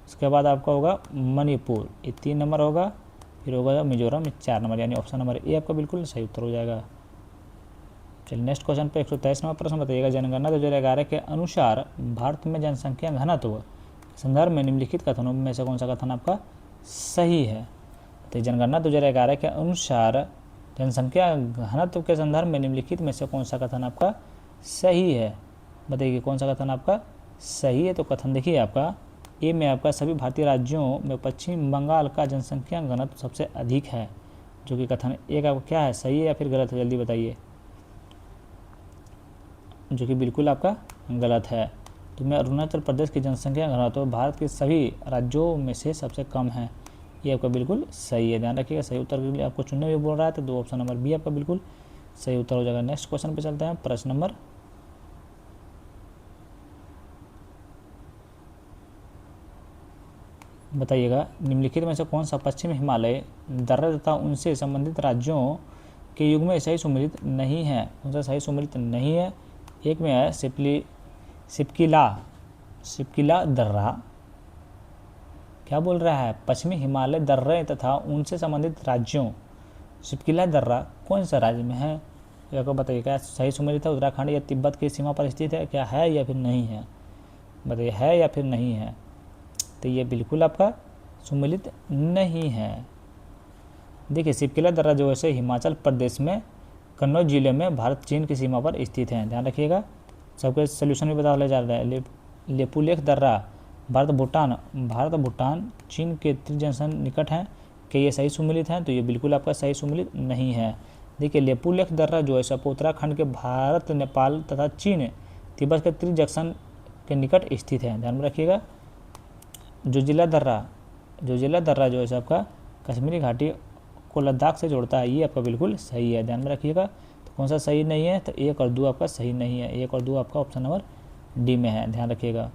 Speaker 1: उसके बाद आपका होगा मणिपुर, ये 3 नंबर होगा, फिर होगा मिजोरम 4 नंबर, यानी ऑप्शन नंबर ए आपका बिल्कुल सही उत्तर हो जाएगा। चलिए नेक्स्ट क्वेश्चन पे 123वां प्रश्न बताइएगा, जनगणना 2011 के अनुसार भारत में जनसंख्या घनत्व के संदर्भ में निम्नलिखित कथनों में से कौन सा कथन आपका सही है? तो जनगणना 2011 के अनुसार जनसंख्या घनत्व के संदर्भ में निम्नलिखित में से कौन सा कथन आपका सही है? बताइए कौन सा कथन आपका सही है? तो कथन देखिए आपका ए में आपका सभी भारतीय राज्यों में पश्चिम बंगाल का जनसंख्या घनत्व सबसे अधिक है, जो कि कथन एक आपका क्या है? सही है या फिर गलत है? जल्दी बताइए। जो कि बिल्कुल आपका गलत है। तो में अरुणाचल प्रदेश की जनसंख्या घनत्व भारत के सभी राज्यों में से सबसे कम है, ये आपका बिल्कुल सही है। ध्यान रखिएगा। सही उत्तर के लिए आपको चुनने भी बोल रहा है, तो 2 ऑप्शन नंबर बी आपका बिल्कुल सही उत्तर हो जाएगा। नेक्स्ट क्वेश्चन पे चलते हैं, प्रश्न नंबर बताइएगा निम्नलिखित में से कौन सा पश्चिम हिमालय दर्रा तथा उनसे संबंधित राज्यों के युग में सही सुमेलित नहीं है, कौन सा सही सुमेलित नहीं है। एक में है सिपकिला दर्रा, क्या बोल रहा है, पश्चिमी हिमालय दर्रे तथा उनसे संबंधित राज्यों, सिपकिला दर्रा कौन सा राज्य में है, आपको बताइए क्या सही सुमेलित है, उत्तराखंड या तिब्बत की सीमा पर स्थित है, क्या है या फिर नहीं है, बताइए है या फिर नहीं है। तो ये बिल्कुल आपका सुमेलित नहीं है। देखिए सिपकिला दर्रा जो है हिमाचल प्रदेश में कन्नौज जिले में भारत चीन की सीमा पर स्थित है, ध्यान रखिएगा। सबके सोल्यूशन भी बता जा रहा है। लेपुलेख दर्रा भारत भूटान चीन के त्रिजंक्शन निकट हैं, कि ये सही सुमेलित हैं, तो ये बिल्कुल आपका सही सुमेलित नहीं है। देखिए लेपुलेख दर्रा जो है सब उत्तराखंड के भारत नेपाल तथा चीन तिब्बत के त्रिजंक्शन के निकट स्थित है, ध्यान में रखिएगा। जोजिला दर्रा जो है आपका कश्मीरी घाटी को लद्दाख से जोड़ता है, ये आपका बिल्कुल सही है, ध्यान में रखिएगा। तो कौन सा सही नहीं है, तो 1 और 2 आपका सही नहीं है, 1 और 2 आपका ऑप्शन नंबर डी में है, ध्यान रखिएगा।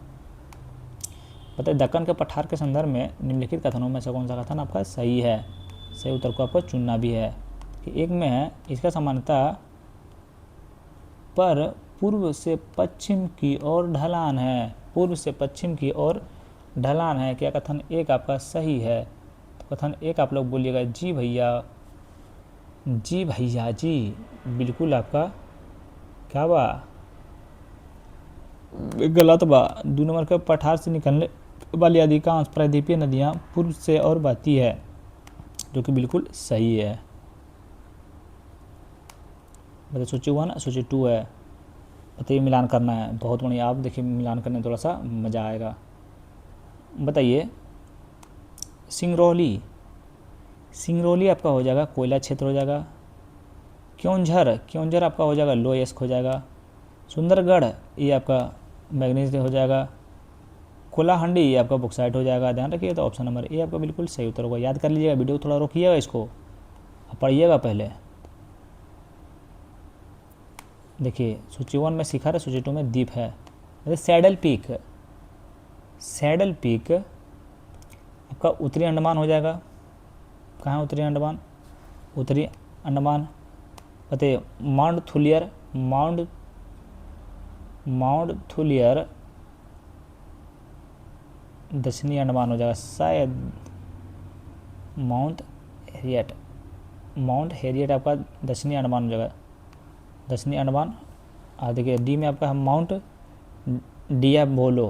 Speaker 1: बताइए दक्कन के पठार के संदर्भ में निम्नलिखित कथनों में से कौन सा कथन आपका सही है, सही उत्तर को आपको चुनना भी है। कि एक में है इसका समानता पर पूर्व से पश्चिम की ओर ढलान है, पूर्व से पश्चिम की ओर ढलान है, क्या कथन एक आपका सही है। तो कथन एक आप लोग बोलिएगा जी भैया जी, बिल्कुल आपका क्या बा, गलत बा। 2 नंबर के पठार से निकलने वाली अधिकांश प्रायद्वीपीय नदियाँ पूर्व से और बहती है, जो कि बिल्कुल सही है। बताइए सूची 1 सूची 2 है, बताइए मिलान करना है, बहुत बढ़िया। आप देखिए मिलान करने में थोड़ा सा मज़ा आएगा। बताइए सिंगरौली आपका हो जाएगा कोयला क्षेत्र हो जाएगा। क्योंझर आपका हो जाएगा लोएस्क हो जाएगा। सुंदरगढ़ ये आपका मैग्नीज हो जाएगा। कोलाहंडी ये आपका बॉक्साइट हो जाएगा, ध्यान रखिए। तो ऑप्शन नंबर ए आपका बिल्कुल सही उत्तर होगा। याद कर लीजिएगा, वीडियो थोड़ा रोकिएगा, इसको पढ़िएगा पहले। देखिए सूची 1 में शिखर है, सूची 2 में द्वीप है। सैडल पीक आपका उत्तरी अंडमान हो जाएगा। कहाँ उत्तरी अंडमान, बताइए माउंट थुलियर दक्षिणी अंडमान हो जाएगा शायद। माउंट हेरियट आपका दक्षिणी अंडमान हो जाएगा, दक्षिणी अंडमान। और देखिए डी में आपका माउंट डियाबोलो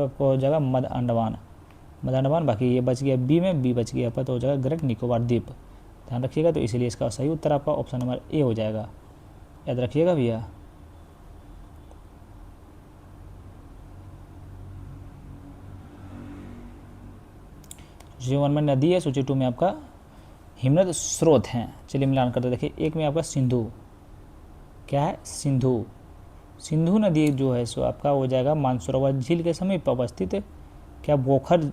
Speaker 1: आपको हो जाएगा मध्य अंडमान। बाकी ये बच गया बी बच गया आपका, तो हो जाएगा ग्रेट निकोबार द्वीप, ध्यान रखिएगा। तो इसीलिए इसका सही उत्तर आपका ऑप्शन नंबर ए हो जाएगा, याद रखिएगा भैया। सूची 1 में नदी है, सूची 2 में आपका हिमनद स्रोत हैं। चलिए मिलान करते देखिए। एक में आपका सिंधु, क्या है सिंधु नदी जो है सो आपका हो जाएगा मानसरोवर झील के समीप अवस्थित क्या बोखरचू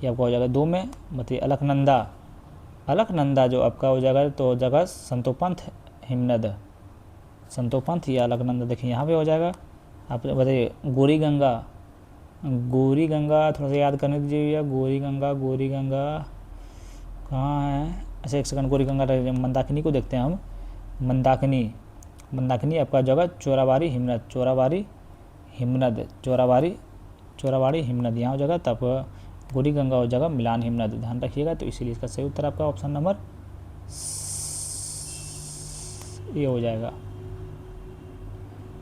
Speaker 1: ये आपका हो जाएगा 2 में। बताइए अलकनंदा जो आपका हो जाएगा, तो हो जाएगा संतोपंथ या अलकनंदा, देखिए यहाँ पे हो जाएगा। आप बताइए गोरी गंगा थोड़ा सा याद करने दीजिए। गोरी गंगा कहाँ है, अच्छा एक सेकंड। गोरी गंगा मंदाकिनी को देखते हैं हम। मंदाकिनी आपका जगह चोराबाड़ी हिमनद यहाँ हो जाएगा। तब गोरी गंगा हो जाएगा मिलान हिमनद, ध्यान रखिएगा। तो इसीलिए इसका सही उत्तर आपका ऑप्शन नंबर ये हो जाएगा।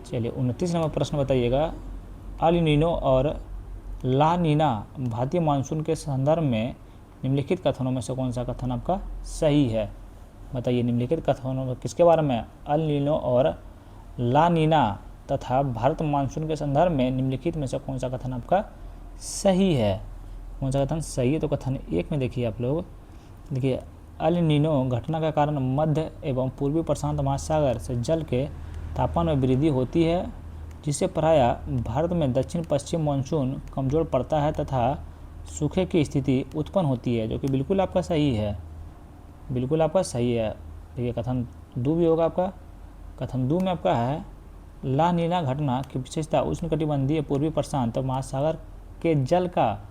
Speaker 1: चलिए 29 नंबर प्रश्न बताइएगा। अल नीनो और ला नीना भारतीय मानसून के संदर्भ में निम्नलिखित कथनों में से कौन सा कथन आपका सही है। बताइए निम्नलिखित कथनों में किसके बारे में, अल नीनो और ला नीना तथा भारत मानसून के संदर्भ में निम्नलिखित में से कौन सा कथन आपका सही है। कौन सा कथन सही है, तो कथन 1 में देखिए आप लोग। देखिए अल नीनो घटना का कारण मध्य एवं पूर्वी प्रशांत महासागर से जल के तापमान में वृद्धि होती है, जिससे प्रायः भारत में दक्षिण पश्चिम मानसून कमज़ोर पड़ता है तथा सूखे की स्थिति उत्पन्न होती है, जो कि बिल्कुल आपका सही है, देखिए कथन 2 भी होगा आपका। कथन 2 में आपका है ला नीना घटना की विशेषता उष्णकटिबंधीय पूर्वी प्रशांत महासागर के जल का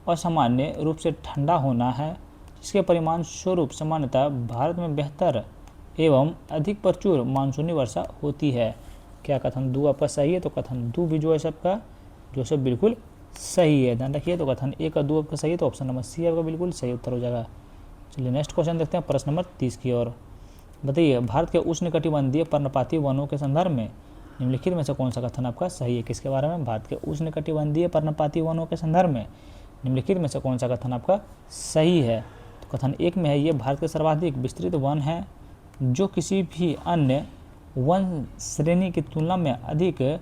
Speaker 1: असामान्य रूप से ठंडा होना है, जिसके परिणाम स्वरूप सामान्यतः भारत में बेहतर एवं अधिक प्रचुर मानसूनी वर्षा होती है। क्या कथन दो आपका सही है? तो कथन दो भी जो है सबका जो सब बिल्कुल सही है, ध्यान रखिए। तो कथन एक और दो आपका सही है, तो ऑप्शन नंबर सी आपका बिल्कुल सही उत्तर हो जाएगा। चलिए नेक्स्ट क्वेश्चन देखते हैं, प्रश्न नंबर 30 की ओर। बताइए, भारत के उष्णकटिबंधीय पर्णपाती वनों के संदर्भ में निम्नलिखित में से कौन सा कथन आपका सही है? किसके बारे में? भारत के उष्णकटिबंधीय पर्णपाती वनों के संदर्भ में निम्नलिखित में से कौन सा कथन आपका सही है? तो कथन एक में है, ये भारत के सर्वाधिक विस्तृत वन है जो किसी भी अन्य वन श्रेणी की तुलना में अधिक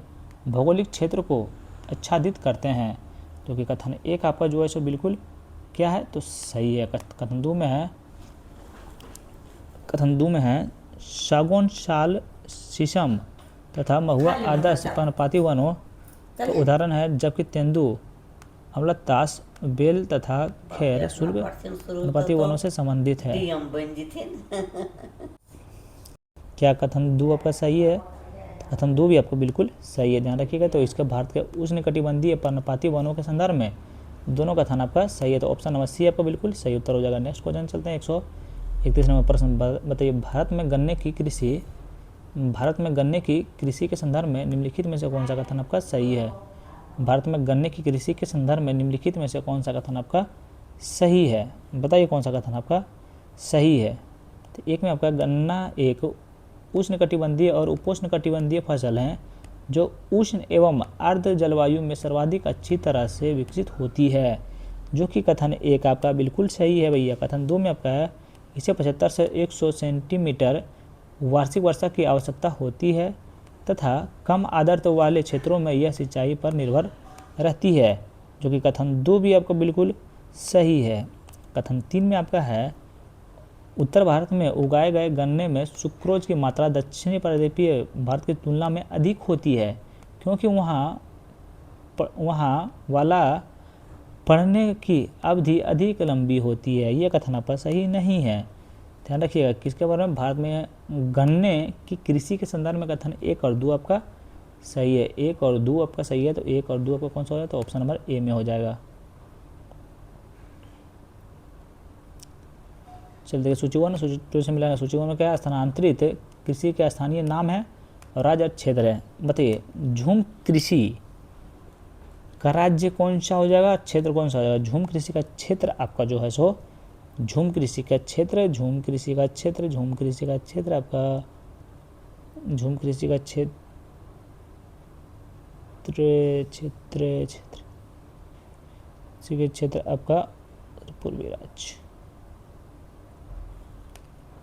Speaker 1: भौगोलिक क्षेत्र को आच्छादित करते हैं। तो कि कथन एक आपका जो है सो बिल्कुल क्या है? तो सही है। कथन दो में है सागौन, साल, शीशम तथा महुआ आदर्श पर्णपाती वनों तो उदाहरण है, जबकि तेंदु, अमलतास, बेल तथा खैर शुल्क पर्णपाती वनों से संबंधित है। क्या कथन दो आपका सही है? कथन दो भी आपको बिल्कुल सही है, ध्यान रखिएगा। तो इसका भारत के उष्णकटिबंधीय पर्णपाती वनों के संदर्भ में दोनों कथन आपका सही है, तो ऑप्शन नंबर सी आपका बिल्कुल सही उत्तर हो जाएगा। नेक्स्ट क्वेश्चन चलते हैं 131 नंबर प्रश्न। बताइए, भारत में गन्ने की कृषि के संदर्भ में निम्नलिखित में से कौन सा कथन आपका सही है? भारत में गन्ने की कृषि के संदर्भ में निम्नलिखित में से कौन सा कथन आपका सही है? बताइए कौन सा कथन आपका सही है। तो एक में आपका गन्ना एक उष्णकटिबंधीय और उपोष्णकटिबंधीय फसल हैं जो उष्ण एवं आर्द्र जलवायु में सर्वाधिक अच्छी तरह से विकसित होती है, जो कि कथन एक आपका बिल्कुल सही है भैया। कथन दो में आपका है, इसे 75 से 100 सेंटीमीटर वार्षिक वर्षा की आवश्यकता होती है तथा कम आर्द्रता वाले क्षेत्रों में यह सिंचाई पर निर्भर रहती है, जो कि कथन दो भी आपका बिल्कुल सही है। कथन तीन में आपका है, उत्तर भारत में उगाए गए गन्ने में सुक्रोज की मात्रा दक्षिणी पर्वतीय भारत की तुलना में अधिक होती है, क्योंकि वहाँ वाला पढ़ने की अवधि अधिक लंबी होती है। ये कथन आपका सही नहीं है, ध्यान रखिएगा। किसके बारे में? भारत में गन्ने की कृषि के संदर्भ में कथन एक और दो आपका सही है। एक और दो आपका सही है, तो एक और दो आपका कौन सा हो जाएगा? तो ऑप्शन नंबर ए में हो जाएगा। चलिए देखिए, सूची वन सूची टू से मिलाएंगे। सूची वन में क्या है? स्थानांतरित कृषि का स्थानीय नाम है और राज्य और क्षेत्र है। बताइए, झूम कृषि का राज्य कौन सा हो जाएगा, क्षेत्र कौन सा हो जाएगा? झूम कृषि का क्षेत्र आपका जो है सो झूम कृषि का क्षेत्र, झूम कृषि का क्षेत्र, झूम कृषि का क्षेत्र आपका झूम कृषि का क्षेत्र क्षेत्र क्षेत्र क्षेत्र आपका पूर्वी राज्य,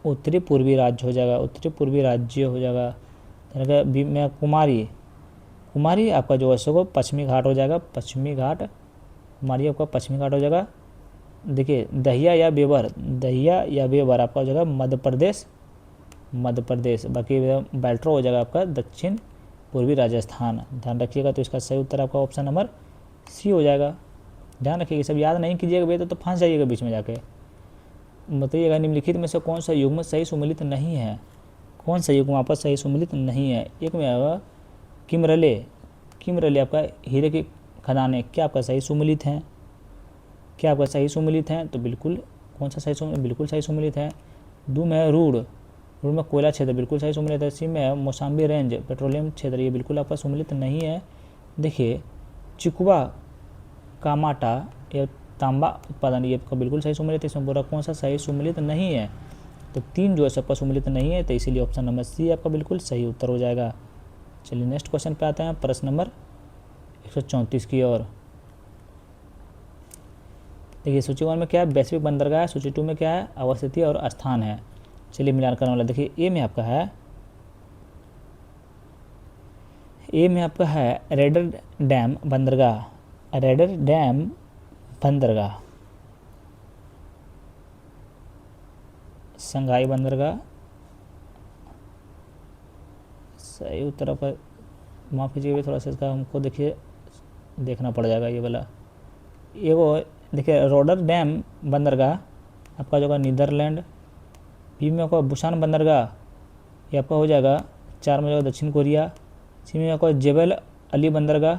Speaker 1: उत्तरी पूर्वी राज्य हो जाएगा। उत्तरी पूर्वी राज्य हो जाएगा। में कुमारी आपका जो है सो पश्चिमी घाट हो जाएगा। पश्चिमी घाट कुमारी आपका पश्चिमी घाट हो जाएगा। देखिए, दहिया या बेवर आपका हो जाएगा मध्य प्रदेश। बाकी बेल्ट्रो हो जाएगा आपका दक्षिण पूर्वी राजस्थान, ध्यान रखिएगा। तो इसका सही उत्तर आपका ऑप्शन नंबर सी हो जाएगा। ध्यान रखिएगा, सब याद नहीं कीजिएगा भैया तो फंस जाइएगा बीच में जाके। बताइएगा, निम्नलिखित में से कौन सा युग्म सही सुमिलित नहीं है? कौन सा युग्म आपका सही सुमिलित नहीं है? एक में आएगा किमरले आपका हीरे की खदानें, क्या आपका सही सुमिलित हैं? क्या आपका सही सुमिलित हैं? तो बिल्कुल कौन सा सही सुमिलित? बिल्कुल सही सुमिलित है। दो में है रूड़ में कोयला क्षेत्र, बिल्कुल सही सुमिलित है। सी में है मौसाम्बी रेंज पेट्रोलियम क्षेत्र, ये बिल्कुल आपका सुमिलित नहीं है। देखिए, चिकुआ कामाटा या तांबा उत्पादन, ये आपका बिल्कुल सही सुमिलित है। इसमें पूरा कौन सा सही सुमिलित नहीं है? तो तीन जो है सबका सुमिलित नहीं है, तो इसीलिए ऑप्शन नंबर सी आपका बिल्कुल सही उत्तर हो जाएगा। चलिए नेक्स्ट क्वेश्चन पे आते हैं, प्रश्न नंबर 134 की ओर। देखिए, सूची वन में क्या है? वैश्विक बंदरगाह है। सूची टू में क्या है? अवस्थिति और स्थान है। चलिए मिलान करने वाला। देखिए, ए में आपका है रेडर डैम बंदरगाह, संघाई बंदरगाह सही उत्तर पर। माफ़ कीजिएगा, थोड़ा सा इसका हमको देखिए देखना पड़ जाएगा ये वाला। एगो देखिए, रोडर डैम बंदरगाह आपका जो है नीदरलैंड। बी में आपका बुसान बंदरगाह, ये आपका हो जाएगा 4 में हो जाएगा दक्षिण कोरिया। सी में आपका जेबल अली बंदरगाह,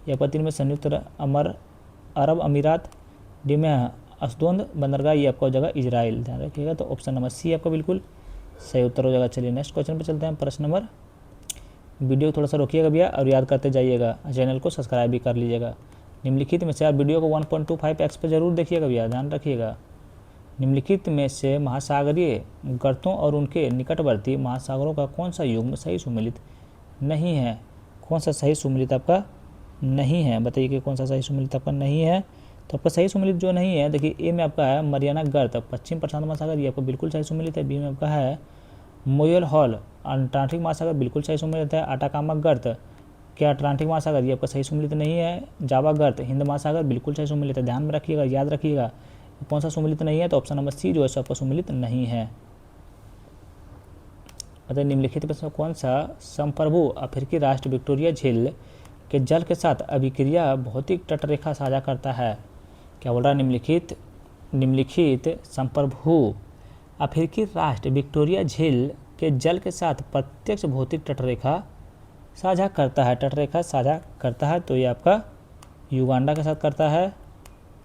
Speaker 1: ये आपका 3 में संयुक्त अरब अमीरात, डी में अस्दोद बंदरगाह, ये आपका हो जाएगा इजराइल। ध्यान रखिएगा, तो ऑप्शन नंबर सी आपका बिल्कुल सही उत्तर हो जाएगा। चलिए नेक्स्ट क्वेश्चन पे चलते हैं। प्रश्न नंबर, वीडियो थोड़ा सा रोकिएगा भैया और याद करते जाइएगा, चैनल को सब्सक्राइब भी कर लीजिएगा। निम्नलिखित में से, आप वीडियो को 1.25x पे जरूर देखिएगा भैया, ध्यान रखिएगा। निम्नलिखित में से महासागरीय गर्तों और उनके निकटवर्ती महासागरों का कौन सा युग्म सही सुमेलित नहीं है? कौन सा सही सुमेलित आपका नहीं है? बताइए कि कौन सा सही सुमेलित आपका नहीं है। तो आपका सही सुमेलित जो नहीं है, देखिए ए में आपका है मरियाना गर्त, पश्चिम प्रशांत महासागर, ये आपको बिल्कुल सही सुमेलित है। बी में आपका है मोयल हॉल, अटलांटिक महासागर, बिल्कुल सही सुमेलित है। अटाकामा गर्त, क्या अटलांटिक महासागर, ये आपका सही सुमेलित नहीं है। जावा गर्त, हिंद महासागर, बिल्कुल सही सुमेलित है। ध्यान में रखिएगा, याद रखिएगा कौन सा सुमेलित नहीं है, तो ऑप्शन नंबर सी जो है आपका सुमेलित नहीं है। अतः निम्नलिखित में से कौन सा संप्रभु अफ्रीकी राष्ट्र विक्टोरिया झील के जल के साथ अभिक्रिया भौतिक तटरेखा साझा करता है? क्या बोल रहा है? निम्नलिखित संप्रभु अफ्रीकी राष्ट्र विक्टोरिया झील के जल के साथ प्रत्यक्ष भौतिक तटरेखा साझा करता है। तटरेखा साझा करता है, तो ये आपका युगांडा के साथ करता है,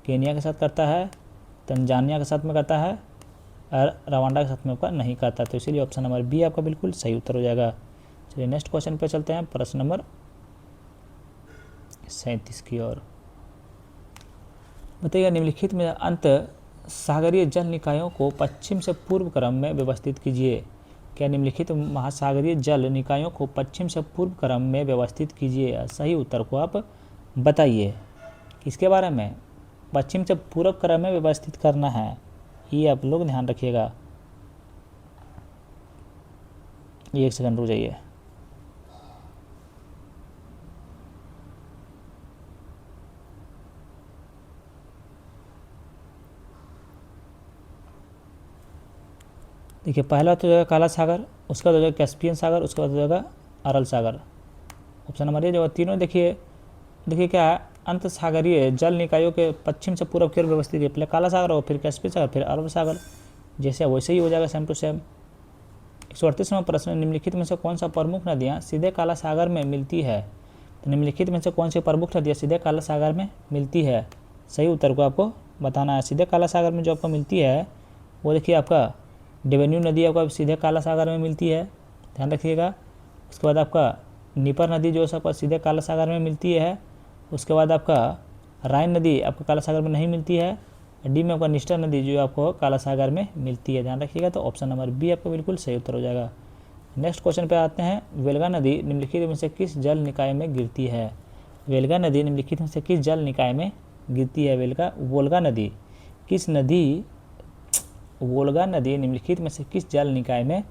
Speaker 1: केनिया के साथ करता है, तंजानिया के साथ में करता है और रवांडा के साथ में आपका नहीं करता। तो इसीलिए ऑप्शन नंबर बी आपका बिल्कुल सही उत्तर हो जाएगा। चलिए नेक्स्ट क्वेश्चन पे चलते हैं। प्रश्न नंबर 37 की ओर। बताइए, निम्नलिखित में अंत सागरीय जल निकायों को पश्चिम से पूर्व क्रम में व्यवस्थित कीजिए। क्या निम्नलिखित महासागरीय जल निकायों को पश्चिम से पूर्व क्रम में व्यवस्थित कीजिए? सही उत्तर को आप बताइए। किसके बारे में? पश्चिम से पूर्व क्रम में व्यवस्थित करना है, ये आप लोग ध्यान रखिएगा। एक सेकंड रुक जाइए। देखिए, पहला तो जाएगा काला सागर, उसके बाद हो जाएगा कैस्पियन सागर, उसके बाद हो जाएगा अरल सागर। ऑप्शन नंबर ये जो तीनों देखिए क्या है, अंत सागरीय जल निकायों के पश्चिम से पूर्व की ओर व्यवस्थित है। पहले काला सागर हो, फिर कैस्पियन सागर, फिर अरब सागर, जैसे वैसे ही हो जाएगा सेम टू सेम। 138वां प्रश्न, निम्नलिखित में से कौन सा प्रमुख नदियाँ सीधे काला सागर में मिलती है? तो निम्नलिखित में से कौन सी प्रमुख नदियाँ सीधे काला सागर में मिलती है? सही उत्तर को आपको बताना है। सीधे काला सागर में जो आपको मिलती है वो देखिए आपका डेवेन्यू नदी आपका सीधे काला सागर में मिलती है, ध्यान रखिएगा। उसके बाद आपका नीपर नदी जो है आपका सीधे काला सागर में मिलती है। उसके बाद आपका राइन नदी आपको काला सागर में नहीं मिलती है। डी में आपका निस्टर नदी जो आपको काला सागर में मिलती है, ध्यान रखिएगा। तो ऑप्शन नंबर बी आपका बिल्कुल सही उत्तर हो जाएगा। नेक्स्ट क्वेश्चन पे आते हैं। वेलगा नदी निम्नलिखित में से किस जल निकाय में गिरती है? वेलगा नदी निम्नलिखित में से किस जल निकाय में गिरती है? वोल्गा नदी वोल्गा नदी निम्नलिखित में से किस जल निकाय में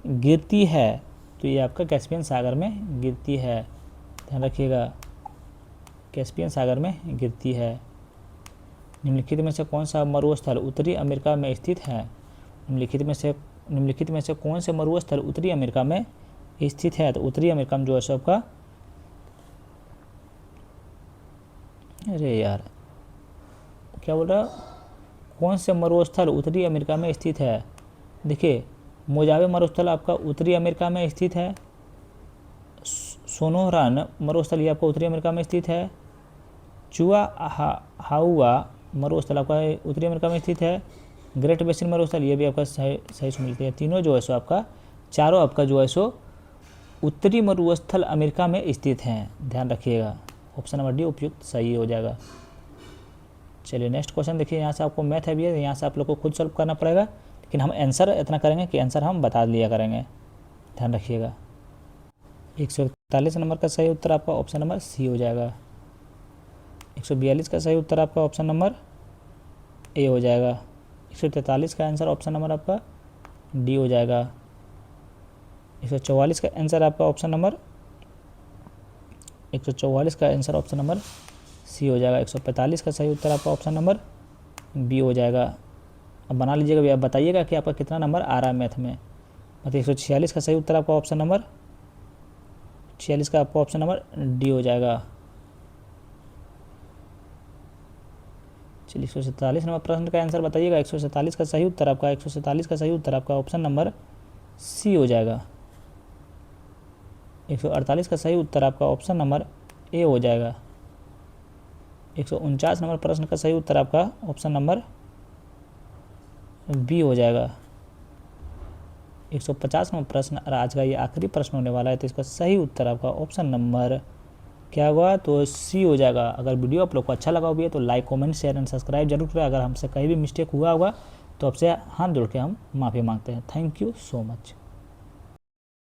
Speaker 1: गिरती है? तो ये आपका कैस्पियन सागर में गिरती है, ध्यान रखिएगा, कैस्पियन सागर में गिरती है। निम्नलिखित में से कौन सा मरुस्थल उत्तरी अमेरिका में स्थित है? निम्नलिखित में से कौन से मरुस्थल उत्तरी अमेरिका में स्थित है? तो उत्तरी अमेरिका में जो है सबका, अरे यार क्या बोल रहा, कौन से मरुस्थल उत्तरी अमेरिका में स्थित है? देखिए, मोजावे मरुस्थल आपका उत्तरी अमेरिका में स्थित है। सोनोहरान मरुस्थल ये आपका उत्तरी अमेरिका में स्थित है। हाउआ मरुस्थल आपका उत्तरी अमेरिका में स्थित है। ग्रेट बेसिन मरुस्थल ये भी आपका सही सुमेलित है। तीनों जो है सो आपका, चारों आपका जो है सो उत्तरी मरुस्थल अमेरिका में स्थित हैं, ध्यान रखिएगा। ऑप्शन नंबर डी उपयुक्त सही हो जाएगा। चलिए नेक्स्ट क्वेश्चन देखिए, यहाँ से आपको मैथ है भी है, यहाँ से आप लोग को खुद सॉल्व करना पड़ेगा, लेकिन हम आंसर इतना करेंगे कि आंसर हम बता लिया करेंगे, ध्यान रखिएगा। 141 नंबर का सही उत्तर आपका ऑप्शन नंबर सी हो जाएगा। 142 का सही उत्तर आपका ऑप्शन नंबर ए हो जाएगा। 143 का आंसर ऑप्शन नंबर आपका डी हो जाएगा। 144 का आंसर आपका ऑप्शन नंबर 144 का आंसर ऑप्शन नंबर सी हो जाएगा। 145 का सही उत्तर आपका ऑप्शन नंबर बी हो जाएगा। अब बना लीजिएगा भैया, बताइएगा कि आपका कितना नंबर आ रहा है मैथ में। मतलब 146 का सही उत्तर आपका ऑप्शन नंबर 46 का आपका ऑप्शन नंबर डी हो जाएगा। चलिए 147 नंबर प्रश्न का आंसर बताइएगा। 147 का सही उत्तर आपका 147 का सही उत्तर आपका ऑप्शन नंबर सी हो जाएगा। 148 का सही उत्तर आपका ऑप्शन नंबर ए हो जाएगा। 149 नंबर प्रश्न का सही उत्तर आपका ऑप्शन नंबर बी हो जाएगा। 150 नंबर प्रश्न और आज का ये आखिरी प्रश्न होने वाला है, तो इसका सही उत्तर आपका ऑप्शन नंबर क्या हुआ, तो सी हो जाएगा। अगर वीडियो आप लोग को अच्छा लगा हुआ है तो like, comment, share and subscribe जरूर करें। अगर हमसे कहीं भी मिस्टेक हुआ होगा तो आपसे हाथ जोड़ के हम माफ़ी मांगते हैं। Thank you so much.